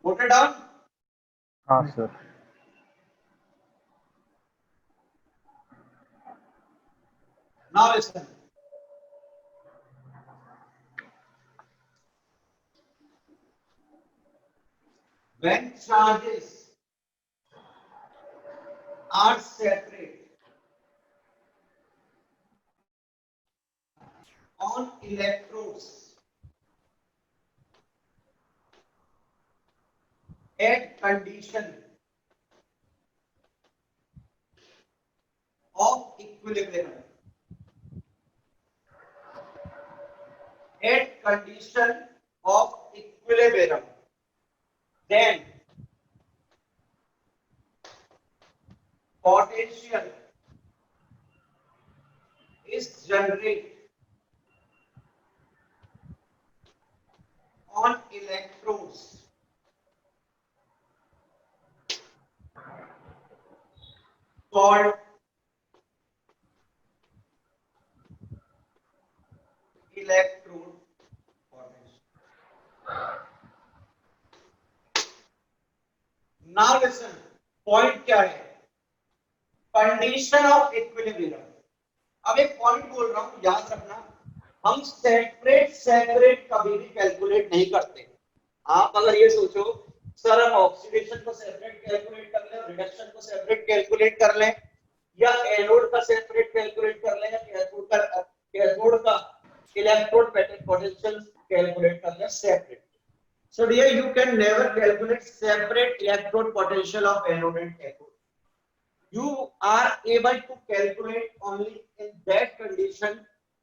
Noted down. हाँ sir. Now listen. When charges are separate on electrodes at condition of equilibrium, at condition of equilibrium, then potential is generated on electrodes called electrode potential. Point क्या है, condition of equilibrium. अब एक point बोल रहा हूं, याद रखना, हम सेपरेट सेपरेट कभी भी कैलकुलेट नहीं करते। आप अगर ये सोचो सर हम ऑक्सीडेशन को सेपरेट कैलकुलेट कर लें, रिडक्शन को सेपरेट कैलकुलेट कर लें, या एनोड का सेपरेट कैलकुलेट कर लें, या कैथोड का इलेक्ट्रोड पोटेंशियल कैलकुलेट कर लें separate. So dear, you can never calculate separate electrode potential of anode and cathode. You are able to calculate only in that condition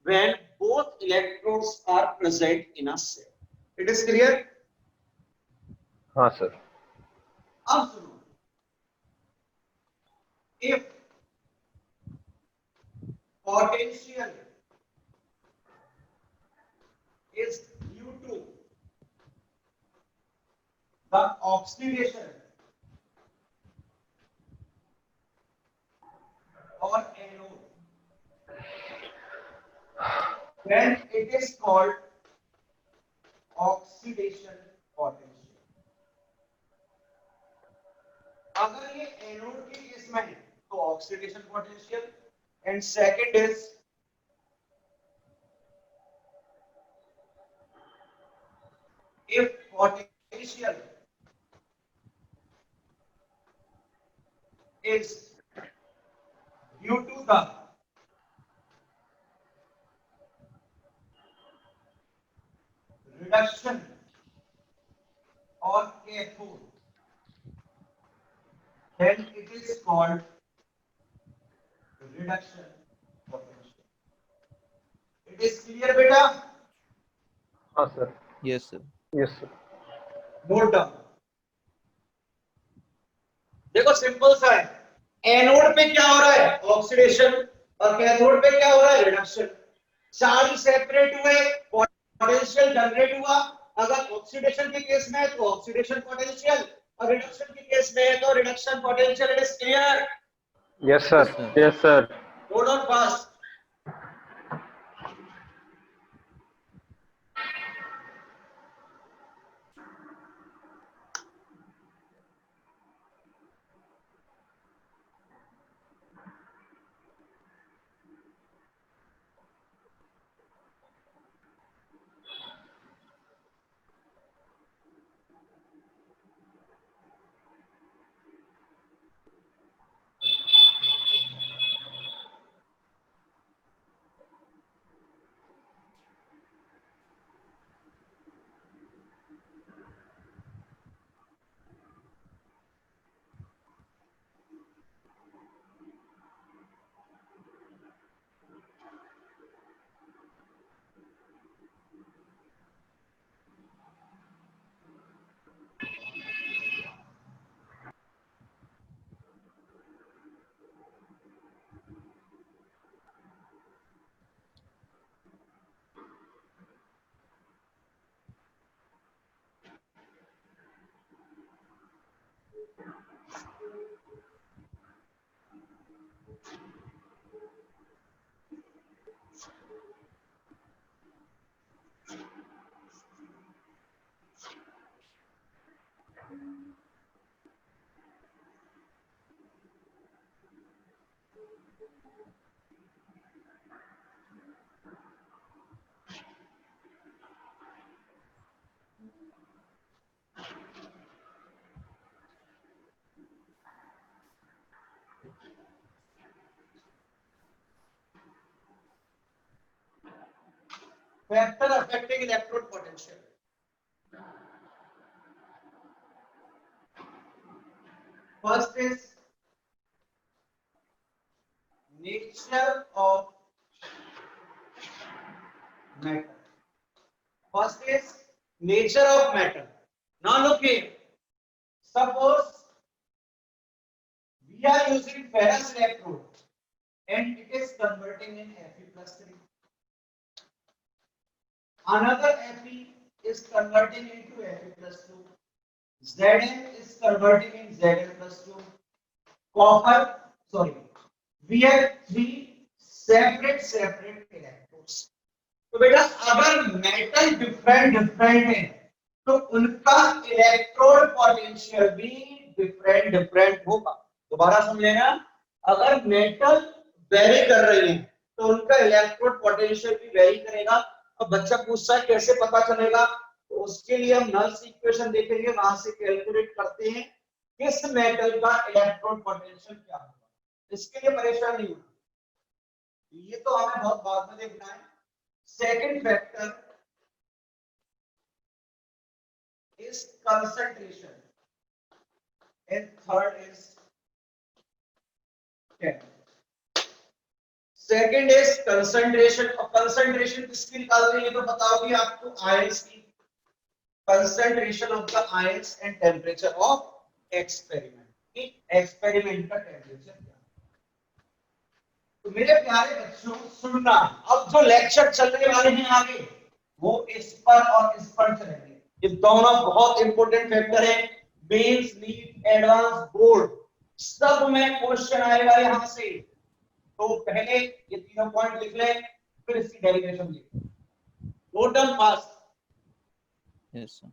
when both electrodes are present in a cell. It is clear? हाँ sir. अब सुनो, if potential is due to the oxidation or anode, then it is called oxidation potential. अगर ये anode के case में है तो oxidation potential, and second is if potential is due to the reduction or cathode, then it is called reduction potential. It is clear beta? हाँ sir. Yes, sir. Yes sir. Note down. देखो simple सा है, anode पे क्या हो रहा है oxidation, और कैथोड पे क्या हो रहा है रिडक्शन। चार्ज सेपरेट हुए, पोटेंशियल जनरेट हुआ। अगर ऑक्सीडेशन के केस में है तो ऑक्सीडेशन पोटेंशियल, और रिडक्शन के केस में है तो reduction potential. It is clear? Yes sir. Yes sir. Note down fast. Factor affecting electrode potential. First is nature of matter. First is nature of matter. Now look here. Suppose we are using ferrous electrode and it is converting in Fe+3. Another Fe is converting into Fe+2. Zn is converting in Zn+2. Copper, sorry, we have three separate electrodes. तो बेटा अगर metal different है तो उनका electrode potential भी different होगा। दोबारा सुन लेना, अगर मेटल वेरी कर रही है तो उनका इलेक्ट्रोड पोटेंशियल भी वेरी करेगा। अब बच्चा पूछता है कैसे पता चलेगा, तो उसके लिए हम नल्स इक्वेशन देखेंगे, वहां से कैलकुलेट करते हैं किस मेटल का इलेक्ट्रोड पोटेंशियल क्या होगा। इसके लिए परेशान नहीं होना, ये तो हमें बहुत बाद में देखना है। Second factor is concentration and third is second is concentration. और कंसंट्रेशन किसकी निकाल रही है तो बताओगी आपको, आयंस की concentration of the ions and temperature of experiment. Experiment का टेम्परेचर क्या। तो मेरे प्यारे बच्चों सुनना, अब जो लेक्चर चलने वाले हैं आगे वो इस पर और इस पर चलेंगे। ये दोनों बहुत इंपॉर्टेंट फैक्टर है। मेंस, नीट, एडवांस, बोर्ड सब में क्वेश्चन आएगा यहां से। तो पहले ये तीनों पॉइंट लिख लें, फिर इसकी डेरिवेशन लिख। Total pass. Yes sir.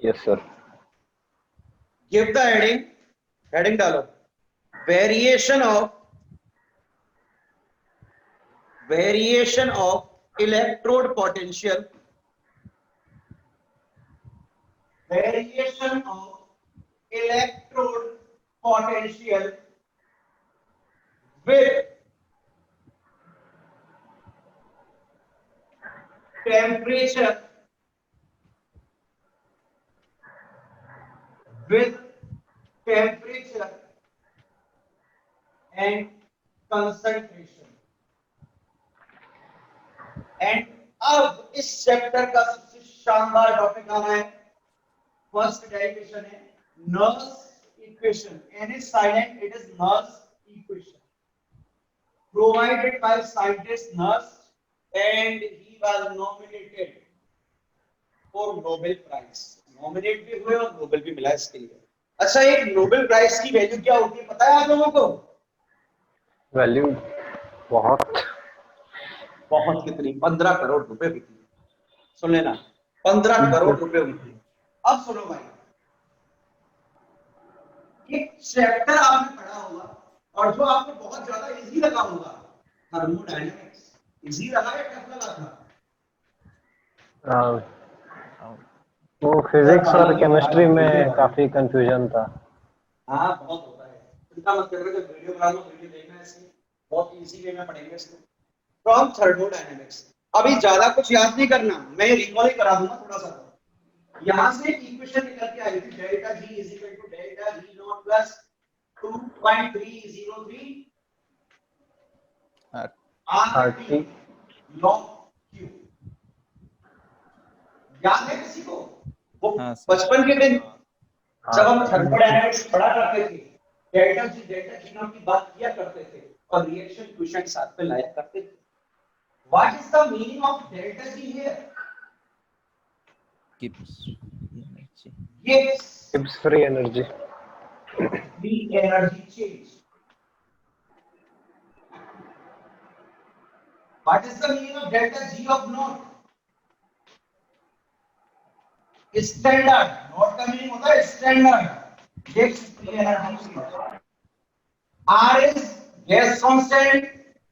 Yes sir. Give the heading, heading डालो, variation of electrode potential, variation of electrode potential with temperature, with temperature and concentration। And अब इस चैप्टर का सबसे शानदार टॉपिक आ रहा है, फर्स्ट डेरिवेशन है Nernst equation. N is silent, it is Nernst equation provided by scientist Nurse and he was nominated for Nobel Prize। Nominate भी हुए और नोबेल भी मिला इसके लिए। अच्छा, एक नोबेल प्राइज की वैल्यू क्या होती है पता है आप लोगों को? वैल्यू बहुत बहुत कितनी? 15 करोड़ रुपए होती है। सुन लेना, 15 करोड़ रुपए होती है। अब सुनो भाई, एक चैप्टर आपने पढ़ा होगा और जो आपको बहुत ज्यादा इजी लगा होगा, थर्मोडायनामिक्स। इजी लगा या टफ लगा था? वो फिजिक्स और केमिस्ट्री में काफी कंफ्यूजन था। हाँ बहुत होता है, चिंता मत करो, जब वीडियो बना लो वीडियो देखना इसकी, बहुत इजी वे में पढ़ेंगे इसको। From thermodynamics. अभी ज्यादा कुछ याद नहीं करना, मैं रिकॉल ही करा दूंगा थोड़ा सा। यहां से इक्वेशन निकल के आई थी, delta G is equal to delta E not plus 2.303 RT log Q. याद है किसी को वो? हाँ, बचपन के दिन जब हम थर्मोडायनामिक्स पढ़ा करते थे, डेल्टा जी नॉट की बात किया करते थे और रिएक्शन क्वेश्चन साथ में लाया करते थे। What is the meaning of delta G here? Gibbs energy. Gibbs free energy. Free energy change. What is the meaning of delta G of naught? Standard, not का मीनिंग होता है standard. X free energy। R is gas constant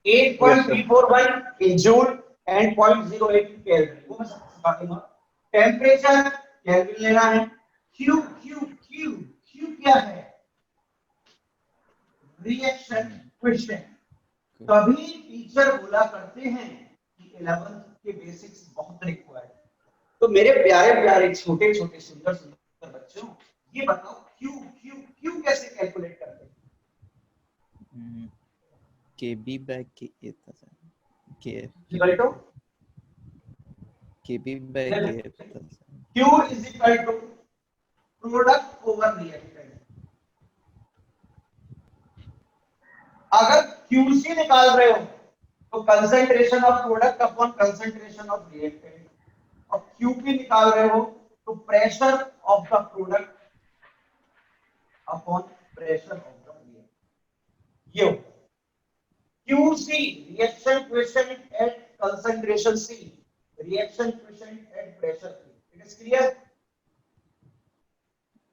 8.341 in joule and 0.08 Kelvin। वो मैं सबसे बात करूंगा। Temperature kelvin लेना है। Q क्या है? Reaction question. कभी टीचर बोला करते हैं कि 11th के बेसिक्स बहुत रिक्वायर्ड है। तो मेरे प्यारे प्यारे छोटे छोटे सुंदर सुंदर बच्चों, ये बताओ क्यू कैसे कैलकुलेट करते हैं? केबी बाय के था सर। के equal to KB by K था sir. Q is equal to product over reactant. अगर QC निकाल रहे हो तो concentration of product upon concentration of reactant, और QP निकाल रहे हो तो pressure of the product upon pressure of the reactant. ये हो QC reaction coefficient at concentration C, reaction coefficient at pressure C। It is clear?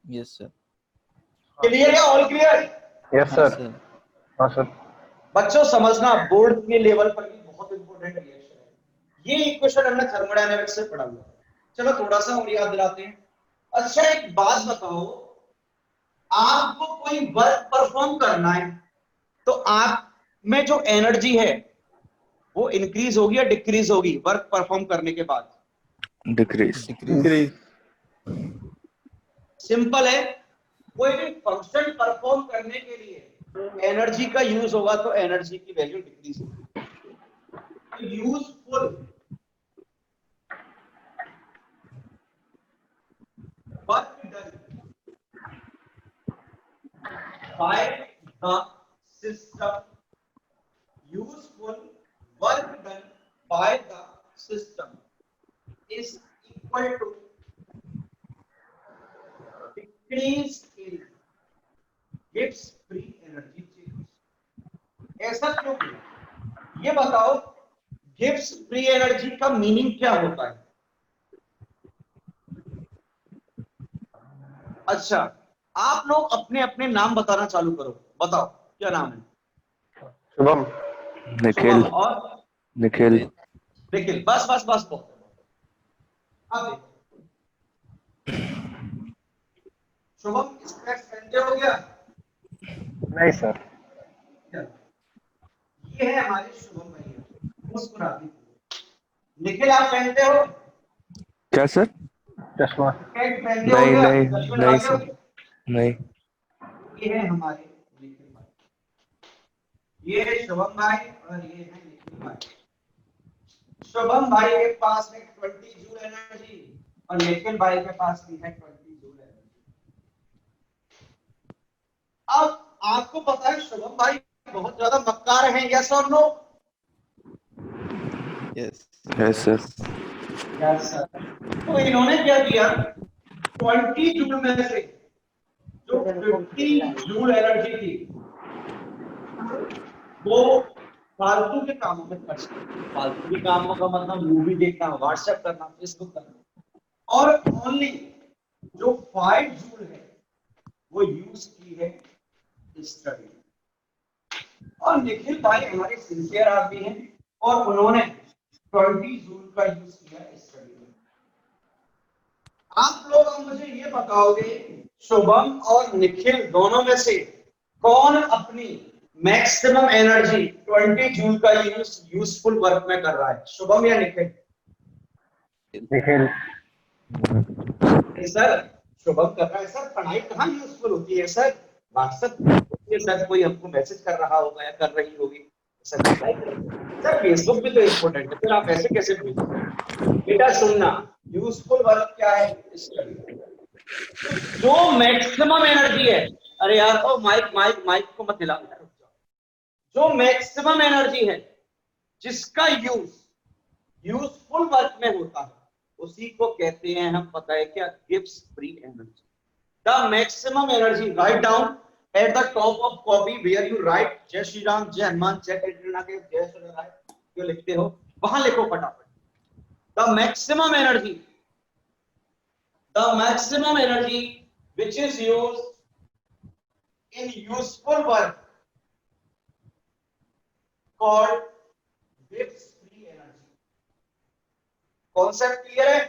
Yes sir. Clear है? All clear? Yes हाँ sir. Sir. हाँ sir. बच्चों समझना, board के level पर भी बहुत इंपॉर्टेंट रिएक्शन है ये। इक्वेशन हमने थर्मोडायनामिक्स से पढ़ा हुआ। चलो थोड़ा सा और याद दिलाते हैं। अच्छा एक बात बताओ, आपको कोई वर्क परफॉर्म करना है तो आप में जो एनर्जी है वो इंक्रीज होगी या डिक्रीज होगी वर्क परफॉर्म करने के बाद? डिक्रीज। डिक्रीज। सिंपल है, कोई भी फंक्शन परफॉर्म करने के लिए एनर्जी का यूज होगा तो एनर्जी की वैल्यू डिक्रीज होगी। Useful work done by the system, useful work done by the system is equal to decrease in Gibbs free energy change. ऐसा क्यों किया ये बताओ। गिब्स फ्री एनर्जी का मीनिंग क्या होता है? अच्छा आप लोग अपने अपने नाम बताना चालू करो, बताओ क्या नाम है? शुभम। निखिल। शुभम और निखिल। निखिल। बस बस बस बहुत। अब देखो शुभम स्पेक्स पहनते हो गया? नहीं सर। ये है हमारे शुभम भैया, मुस्कुराते। निखिल आप पहनते हो? क्या सर? चश्मा। स्पेक्स पहनते हो नहीं क्या? नहीं चश्मे नहीं लगाते हो? सर, नहीं। ये है हमारे निखिल भाई, ये है शुभम भाई और ये है निखिल भाई। शुभम भाई के पास है 20 जूल एनर्जी और निखिल भाई के पास भी है 20 जूल एनर्जी। अब आपको पता है शुभम भाई बहुत ज्यादा मक्कार हैं, यस और no? Yes. Yes sir. Yes sir. तो इन्होंने क्या किया, 20 जूल में से जो 50 जूल एनर्जी थी वो फालतू के कामों में खर्च कर। फालतू के कामों का मतलब मूवी देखना, व्हाट्सएप करना, फेसबुक करना, और ओनली जो 5 जूल है वो यूज की है स्टडी। और निखिल भाई हमारे सिंसियर आदमी हैं और उन्होंने 20 जूल का यूज किया स्टडी में। आप लोग अब मुझे ये बताओगे शुभम और निखिल दोनों में से कौन अपनी मैक्सिमम एनर्जी 20 जूल का यूजफुल वर्क में कर रहा है, शुभम या निखिल? निखिल। सर शुभम कर रहा है। सर पढ़ाई कहाँ यूजफुल होती है सर? व्हाट्सएप सर कोई हमको मैसेज कर रहा होगा या कर रही होगी सर रिप्लाई करेंगे। सर फेसबुक भी तो इम्पोर्टेंट है, फिर आप ऐसे कैसे भेजोगे? बेटा सुनना, यूजफुल वर्क क्या है? स्टडी। जो मैक्सिमम एनर्जी है, अरे यार ओ माइक माइक माइक को मत हिलाओ, जो मैक्सिमम एनर्जी है जिसका यूजफुल वर्क में होता है उसी को कहते हैं हम, पता है क्या? Gibbs free energy. The maximum energy, right down at the top of copy where you write जय श्री राम, जय हनुमान, जय कैटरीना के, जय सूर्यनारायण जो लिखते हो वहां लिखो फटाफट। The maximum energy which is used in useful work called Gibbs free energy। Concept clear है?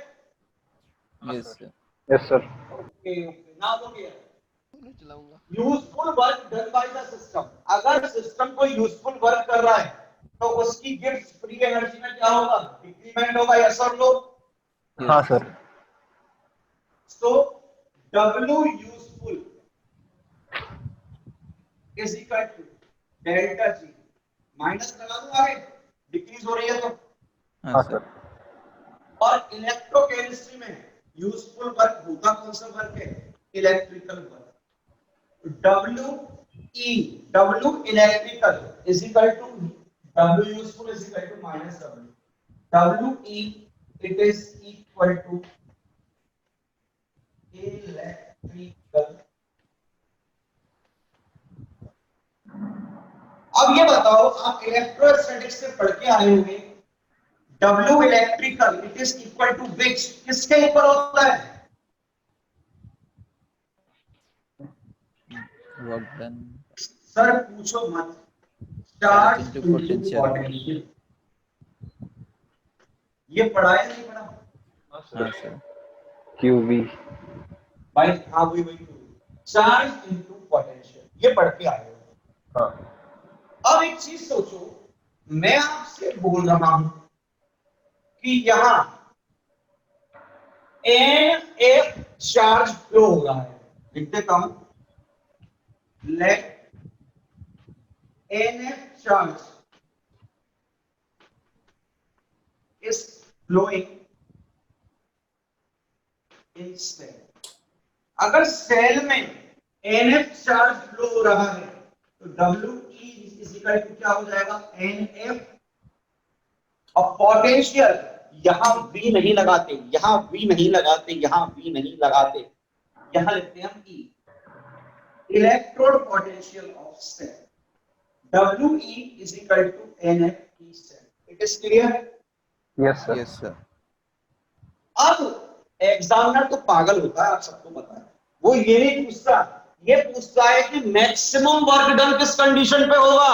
Yes sir. Yes sir. Okay okay, now look here. Useful work done by the system, अगर सिस्टम को useful work कर रहा है तो उसकी Gibbs free energy में क्या होगा? डिक्रीमेंट होगा, यस और नो? हाँ sir. So W useful is equal to delta G, minus लगा दूं आगे, डिक्रीज हो रही है तो। हाँ हाँ सर। सर। और इलेक्ट्रोकेमिस्ट्री में यूजफुल वर्क होता कौन सा वर्क है? Electrical work. W E W electrical is equal to W useful is equal to minus W. WE it is equal to electrical. अब ये बताओ, आप इलेक्ट्रोस्टैटिक्स से पढ़ के आए होंगे, W electrical it is equal to which, किसके इक्वल होता है? वर्क डन सर पूछो मत, charge charge into into potential. Potential. ये पढ़ा है नहीं पढ़ा? हाँ सर। क्यूबी। भाई हाँ वही वही चार्ज इनटू पोटेंशियल, ये पढ़ के आए हो। हाँ अब एक चीज सोचो, मैं आपसे बोल रहा हूं कि यहां एन एफ चार्ज फ्लो हो रहा है, लिखते कम, let N F charge is flowing in cell. अगर सेल में एन एफ चार्ज फ्लो हो रहा है तो W E is equal to क्या हो जाएगा? N F. और पोटेंशियल यहां V नहीं लगाते, यहां V नहीं लगाते, यहां V नहीं लगाते, यहां लिखते हैं हम E, electrode potential of cell. WE is equal to NF E cell. It is clear? Yes sir. Yes sir. अब एग्जामिनर तो पागल होता है, आप सबको पता है, वो ये नहीं पूछता, ये पूछता है कि मैक्सिमम वर्क डन किस कंडीशन पे होगा।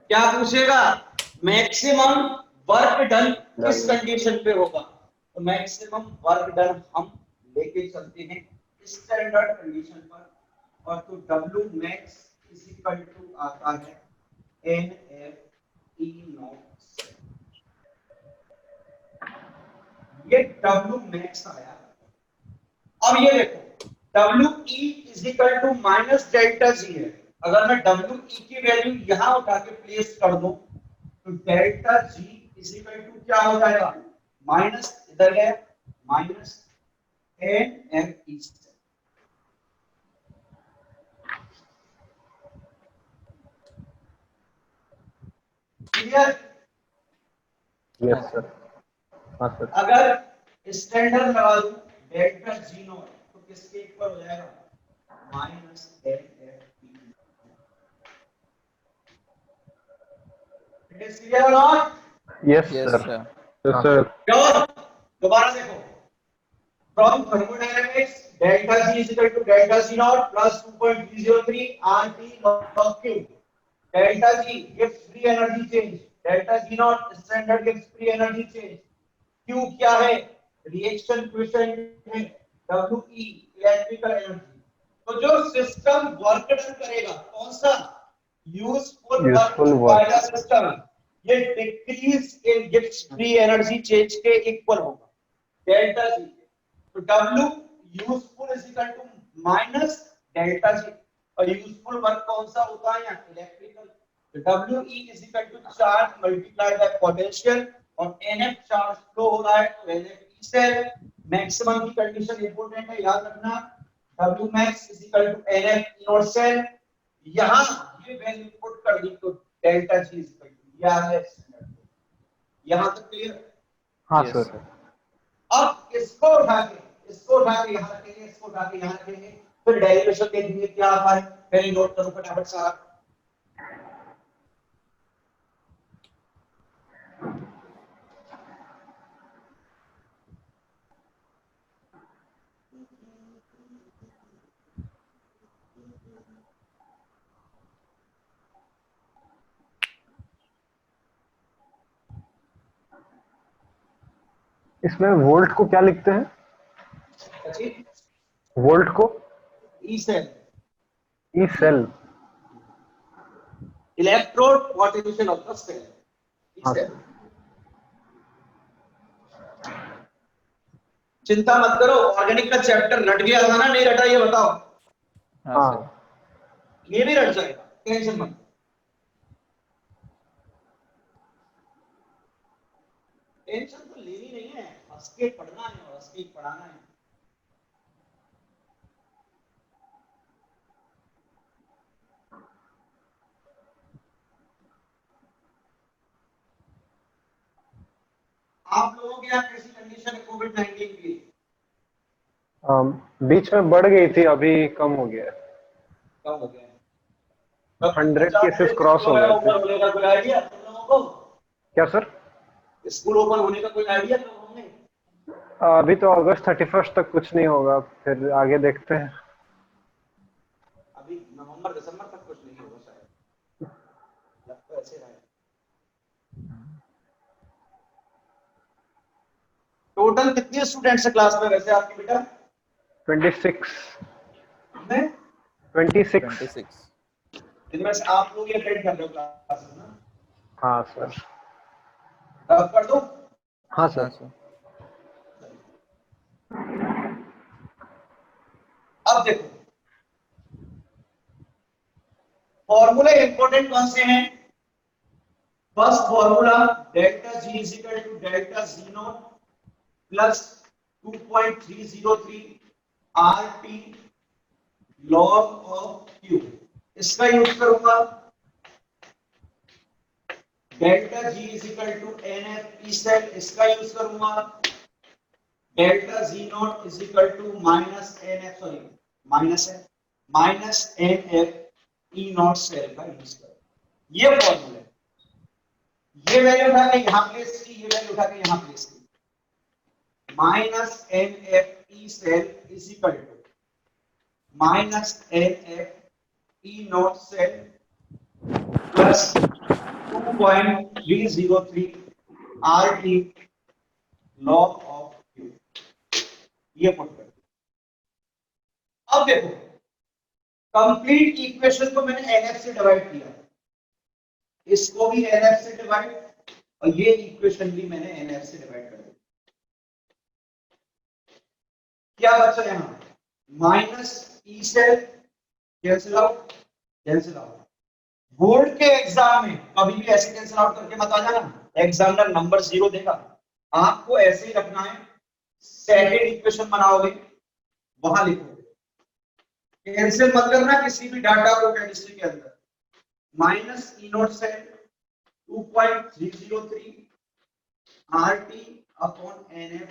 क्या पूछेगा? मैक्सिमम वर्क डन किस कंडीशन पे होगा। तो मैक्सिमम वर्क डन हम लेके चलते हैं स्टैंडर्ड कंडीशन पर, और तो W max is equal to आता है NF E नॉट। ये W मैक्स आया। अब ये देखो, WE is equal to minus delta G है। अगर मैं WE की वैल्यू यहां उठा के प्लेस कर दूं तो delta G is equal to क्या हो जाएगा? माइनस, इधर है minus NFE। Clear? Yes sir. हाँ सर। अगर स्टैंडर्ड लगा दूं डेल्टा G नॉट तो किसके इक्वल हो जाएगा? Minus NFE। It is clear और not? Yes yes sir. Sir. Yes sir. Sure? दोबारा देखो, from thermodynamics delta G is equal to delta G naught plus 2.303 RT log Q. Delta G gives free energy change, delta G naught standard gives free energy change, Q क्या है? Reaction coefficient है, WE electrical energy. तो जो system work done करेगा कौन सा? Useful work Useful work. By the system, ये decrease in गिव्स फ्री एनर्जी चेंज के इक्वल होगा, डेल्टा G। तो W useful is equal to minus delta G, और यूजफुल वर्क कौन सा होता है यहाँ? इलेक्ट्रिकल। तो WE is equal to charge multiplied by potential, और NF चार्ज फ्लो हो रहा है तो NF E सेल। मैक्सिमम की कंडीशन इंपॉर्टेंट है, याद रखना, W max is equal to NF E not cell. यहां ये वैल्यू पुट कर दी तो delta G is equal to यह है स्टैंडर्ड। यहां तक क्लियर? हाँ Yes, सर। sir. अब इसको उठा के यहां रखेंगे, इसको उठा के यहां रखेंगे, फिर डेरिवेशन देखेंगे क्या आता है। पहले नोट करो फटाफट सारा। इसमें वोल्ट को क्या लिखते हैं? अच्छी वोल्ट को E cell, E cell. Electrode potential of the cell, E हाँ सेल। सर। चिंता मत करो, ऑर्गेनिक का चैप्टर रट गया था ना, नहीं रटा ये बताओ? हाँ हाँ सर। ये भी रट जाएगा, टेंशन मत। टेंशन तो लेनी नहीं है, हंस के पढ़ना है और हंस के पढ़ाना है। आप लोगों के यहाँ कैसी कंडीशन है कोविड-19 की? बीच में बढ़ गई थी, अभी कम हो गया है। कम हो गया है। कब तक 100 पहुंचा केसेस देंगे क्रॉस हो स्कूल गए थे। ओपन होने का कोई आइडिया तुम लोगों को? क्या सर? स्कूल ओपन होने का कोई आइडिया तुम लोगों ने? अभी तो अगस्त 31 तक कुछ नहीं होगा, फिर आगे देखते हैं। अभी नवंबर दिसंबर तक कुछ नहीं होगा शायद, लग तो ऐसे रहा है। टोटल कितने स्टूडेंट्स है क्लास में वैसे आपके बेटा? 26। में 26। 26। जिनमें से आप लोग ये अटेंड कर रहे हो क्लास ना? हाँ सर। तब कर दो। हाँ हाँ सर। सर। अब देखो फॉर्मूले इंपॉर्टेंट कौन से हैं? First formula delta G is equal to delta G not plus 2.303 R T log of Q. इसका यूज करूंगा। Delta G is equal to N F E cell, इसका यूज करूंगा। Delta G not is equal to minus N F, sorry minus N F E not cell का use करूंगा। ये formula है। ये value उठा के यहां प्लेस की, ये वैल्यू उठा के यहां प्लेस की। Minus N F E cell is equal to minus N F E not cell plus 2.303 R T log of Q. ये पुट कर। अब देखो कंप्लीट इक्वेशन को मैंने एनएफ से डिवाइड किया, इसको भी एनएफ से डिवाइड, और ये इक्वेशन भी मैंने एनएफ से डिवाइड कर दिया। क्या बचा यहां? Minus E cell cancel out, cancel out. Board के एग्जाम में कभी भी ऐसे कैंसिल आउट करके मत आ जाना, एग्जामिनर नंबर 0 देगा। आपको ऐसे ही रखना है। सेकंड इक्वेशन बनाओगे वहां लिखोगे, कैंसिल मत करना किसी भी डाटा को केमिस्ट्री के अंदर। Minus E not cell 2.303 R T upon N F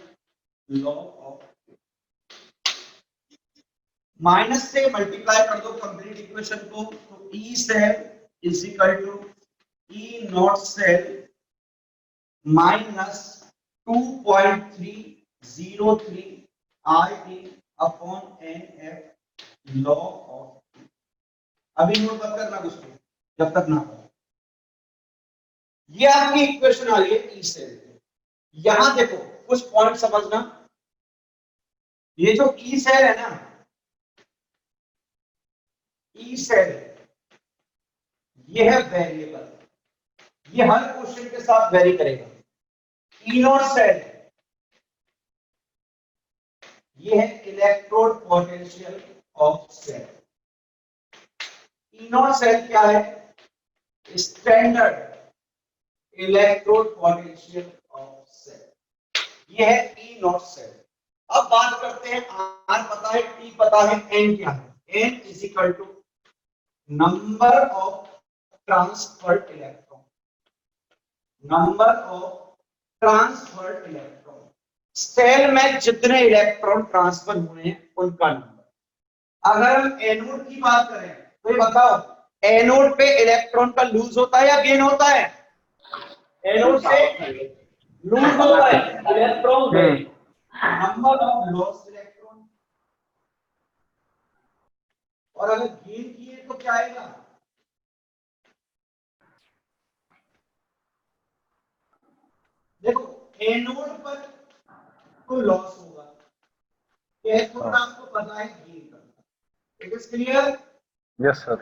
log of, minus से मल्टीप्लाई कर दो कंप्लीट इक्वेशन को, तो E cell is equal to E not cell minus 2.303 R T upon N F log of. अभी note मत करना कुछ जब तक ना हो। ये आपकी इक्वेशन आ रही है ई सेल। यहां देखो कुछ पॉइंट समझना। ये जो ई सेल है ना, ई सेल ये है वेरिएबल, ये हर क्वेश्चन के साथ वेरी करेगा। ई नॉट सेल ये है electrode potential of cell. E not cell क्या है? Standard electrode potential of cell, ये है ई नॉट सेल। अब बात करते हैं, आर पता है, टी पता है, एन क्या है? N is equal to number of transferred electron, number of transferred electron. Cell में जितने इलेक्ट्रॉन ट्रांसफर हुए हैं उनका नंबर। अगर हम एनोड की बात करें तो ये बताओ, एनोड पे इलेक्ट्रॉन का लूज होता है या गेन होता है? एनोड से लूज होता है electron gain, number of lost electron. और अगर गेन किए तो क्या आएगा? देखो एनोड पर तो लॉस होगा, कैथोड आपको पता है गेन करता। It is clear? Yes sir.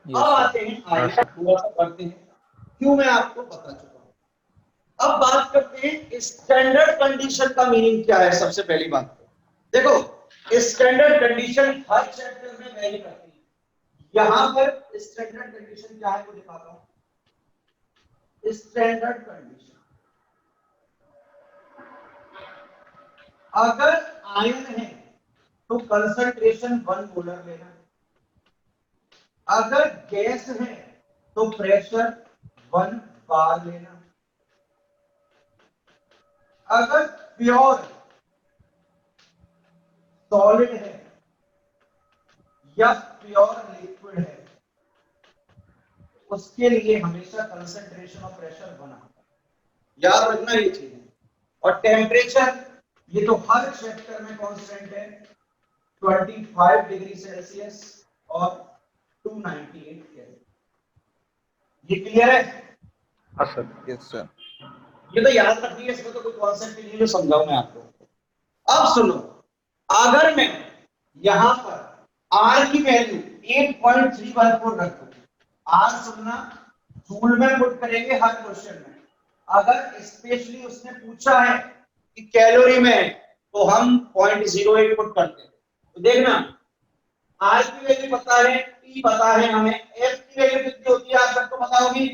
अब आते हैं, आइए थोड़ा सा पढ़ते हैं, क्यों मैं आपको बता चुका हूं। अब बात करते हैं स्टैंडर्ड कंडीशन का मीनिंग क्या है। सबसे पहली बात देखो, स्टैंडर्ड कंडीशन हर चैप्टर में वेरी करती है। यहां पर स्टैंडर्ड कंडीशन क्या है वो दिखाता हूं। स्टैंडर्ड कंडीशन, अगर आयन है तो कंसंट्रेशन 1 मोलर लेना, अगर गैस है तो प्रेशर 1 बार लेना, अगर प्योर सॉलिड है या प्योर लिक्विड है, उसके लिए हमेशा कंसंट्रेशन और प्रेशर बना, याद रखना ये चीज है। और टेम्परेचर ये तो हर चैप्टर में कांस्टेंट है, 25 डिग्री सेल्सियस और 298 केल्विन। ये क्लियर है? हाँ सर। Yes sir. ये तो याद रखिए, इसमें तो कोई कॉन्सेप्ट नहीं है जो समझाऊं मैं आपको। अब सुनो, अगर मैं यहां पर R की वैल्यू 8.314 रखूं, R सुनना, जूल में पुट करेंगे हर क्वेश्चन में। अगर स्पेशली उसने पूछा है कि कैलोरी में, तो हम 0.08 पुट करते हैं। तो देखना, R की वैल्यू पता है, T पता है हमें, F की वैल्यू कितनी होती है आप सबको पता होगी।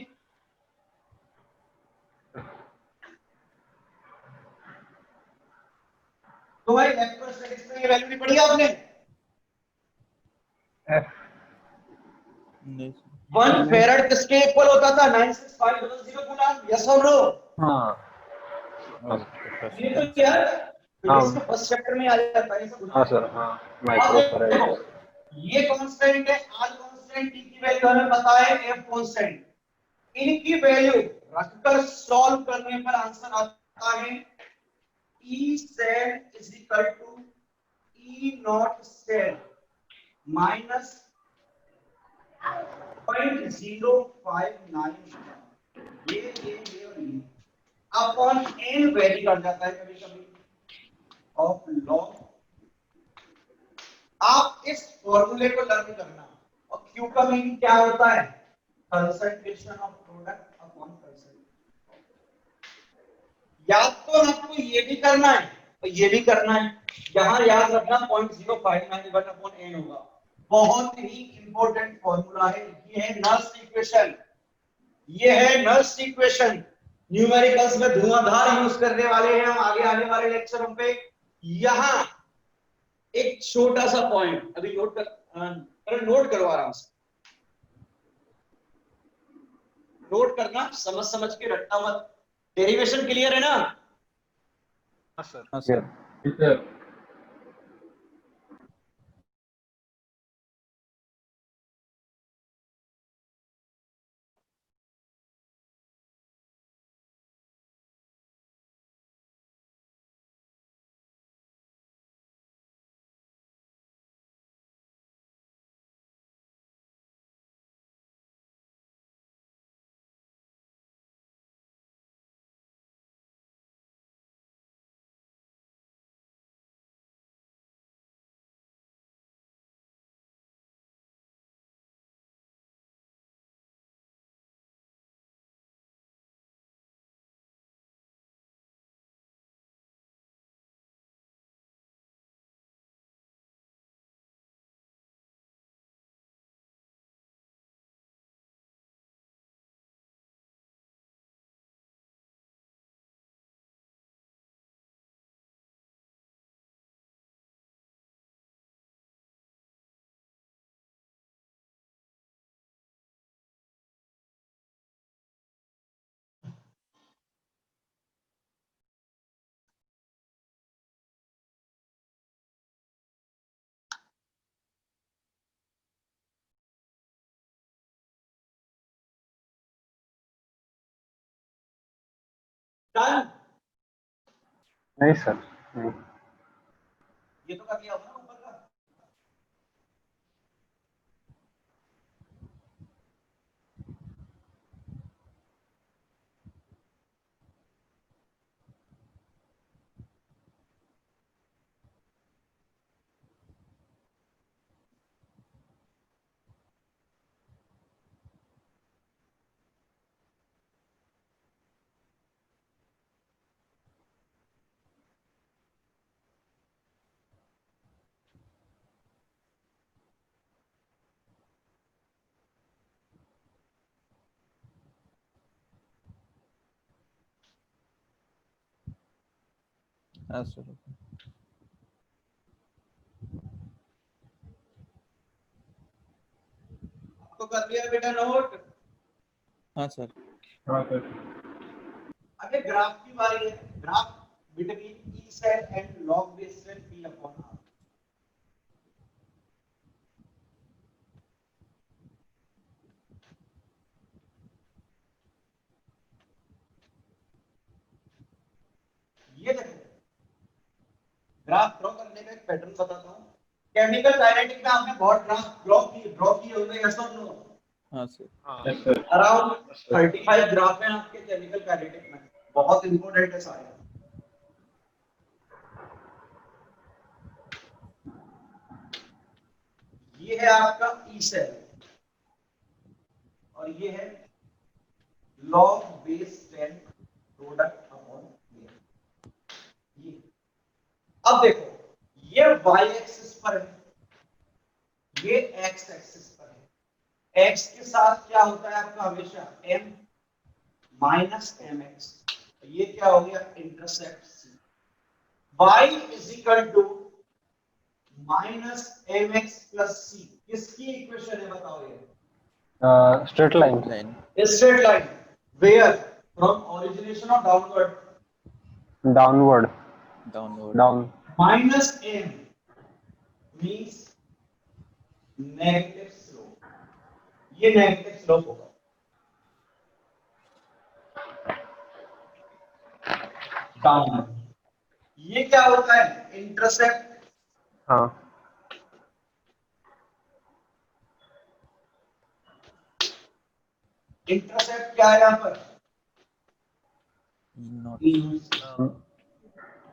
तो भाई इलेक्ट्रोस्टैटिक्स में ये वैल्यू नहीं पढ़ी आपने? एफ नहीं सर। 1 फेराड किसके इक्वल होता था? 96500 कूलम। यस और नो? हाँ ये तो यार फिजिक्स के हाँ फर्स्ट चैप्टर में आ जाता है ये सब। हाँ सर। हाँ अब माइक्रो देखो, फैराड। ये कांस्टेंट है, R कांस्टेंट, T की वैल्यू हमें पता है, F कांस्टेंट। इनकी वैल्यू रखकर सॉल्व करने पर आंसर आता है E cell is equal to E not cell minus 0.059। ये और ये अपॉन n वेरी कर जाता है कभी कभी ऑफ लॉग। आप इस फॉर्मूले को लर्न करना। और Q का मीनिंग क्या होता है? Concentration of product upon concentration. याद तो आपको ये भी करना है और ये भी करना है। यहां याद रखना 0.059 अपॉन n होगा। बहुत ही इंपॉर्टेंट फॉर्मूला है। ये है नल्स इक्वेशन, ये है नल्स इक्वेशन। न्यूमेरिकल्स में धुआंधार यूज करने वाले हैं हम आगे आने वाले लेक्चरों पे। यहां एक छोटा सा पॉइंट अभी नोट करो आराम से, नोट करना, समझ समझ के रखना मत। डेरिवेशन क्लियर है ना? हाँ सर। हाँ सर। डन। नहीं सर नहीं। ये तो कर लिया होगा ना ऊपर का। हाँ सर। आपको कर लिया बेटा नोट? हाँ सर। हाँ सर। अबे ग्राफ की बारी है। Graph between E cell and log base cell P upon R. ये देखो ग्राफ ड्रॉ करने का एक पैटर्न बताता हूँ। केमिकल काइनेटिक में आपने बहुत ग्राफ ड्रॉ किए होंगे, यस और नो? हाँ सर। अराउंड 35 ग्राफ हैं आपके केमिकल काइनेटिक में, बहुत इंपॉर्टेंट है सारे। ये है आपका ई सेल और ये है लॉग बेस 10 प्रोडक्ट अपॉन ये। अब देखो ये y एक्सिस पर है, ये x एक्सिस पर है। x के साथ क्या होता है आपका हमेशा m माइनस mx, ये क्या हो गया intercept c। y is equal to minus mx plus c, किसकी इक्वेशन है बताओ? ये straight line. Line straight line where from origination or downward? Downward. Downward. Down. minus m means negative slope, ये negative slope होगा। Down ये क्या होता है इंटरसेप्ट। हाँ। इंटरसेप्ट क्या है यहाँ पर? नॉट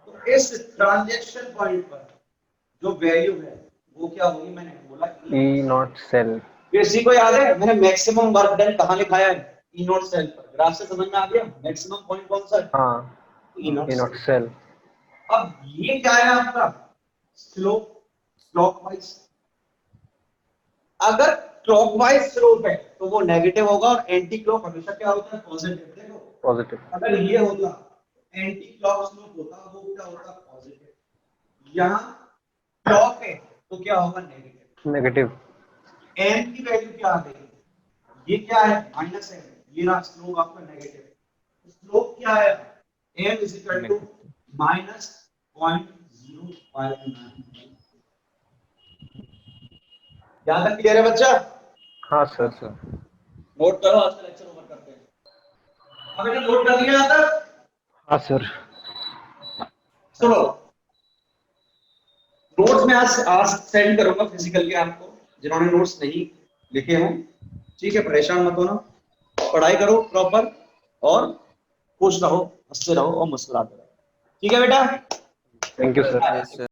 तो इस ट्रांजैक्शन पॉइंट पर जो वैल्यू है वो क्या होगी? मैंने बोला ई नॉट सेल। किसी को याद है मैंने मैक्सिमम वर्क डन कहाँ लिखाया है? ई नॉट सेल पर। ग्राफ से समझ में आ गया मैक्सिमम पॉइंट कौन सा है? हाँ, ई नॉट सेल। अब ये क्या है आपका स्लोप क्लॉकवाइज। अगर क्लॉकवाइज स्लोप है तो वो नेगेटिव होगा और एंटी क्लॉक हमेशा क्या होता है? पॉजिटिव। देखो पॉजिटिव। अगर ये होता एंटी क्लॉक स्लोप होता वो क्या होता? पॉजिटिव। यहाँ क्लॉक है तो क्या होगा? नेगेटिव। नेगेटिव। m की वैल्यू क्या आ गई? ये क्या है? माइनस है, ये रहा स्लोप आपका नेगेटिव। स्लोप क्या है? m is equal to minus 0.059। यहां तक क्लियर है बच्चा? हाँ सर। नोट करो, आज का लेक्चर ओवर करते हैं। अब मैंने नोट कर लिया यहां तक? हाँ सर। सुनो नोट्स में आज सेंड करूंगा फिजिकल के आपको, जिन्होंने नोट्स नहीं लिखे हों। ठीक है, परेशान मत होना, पढ़ाई करो प्रॉपर और खुश रहो, हंसते रहो और मुस्कुराते रहो। ठीक है बेटा? Thank you sir. Yes sir.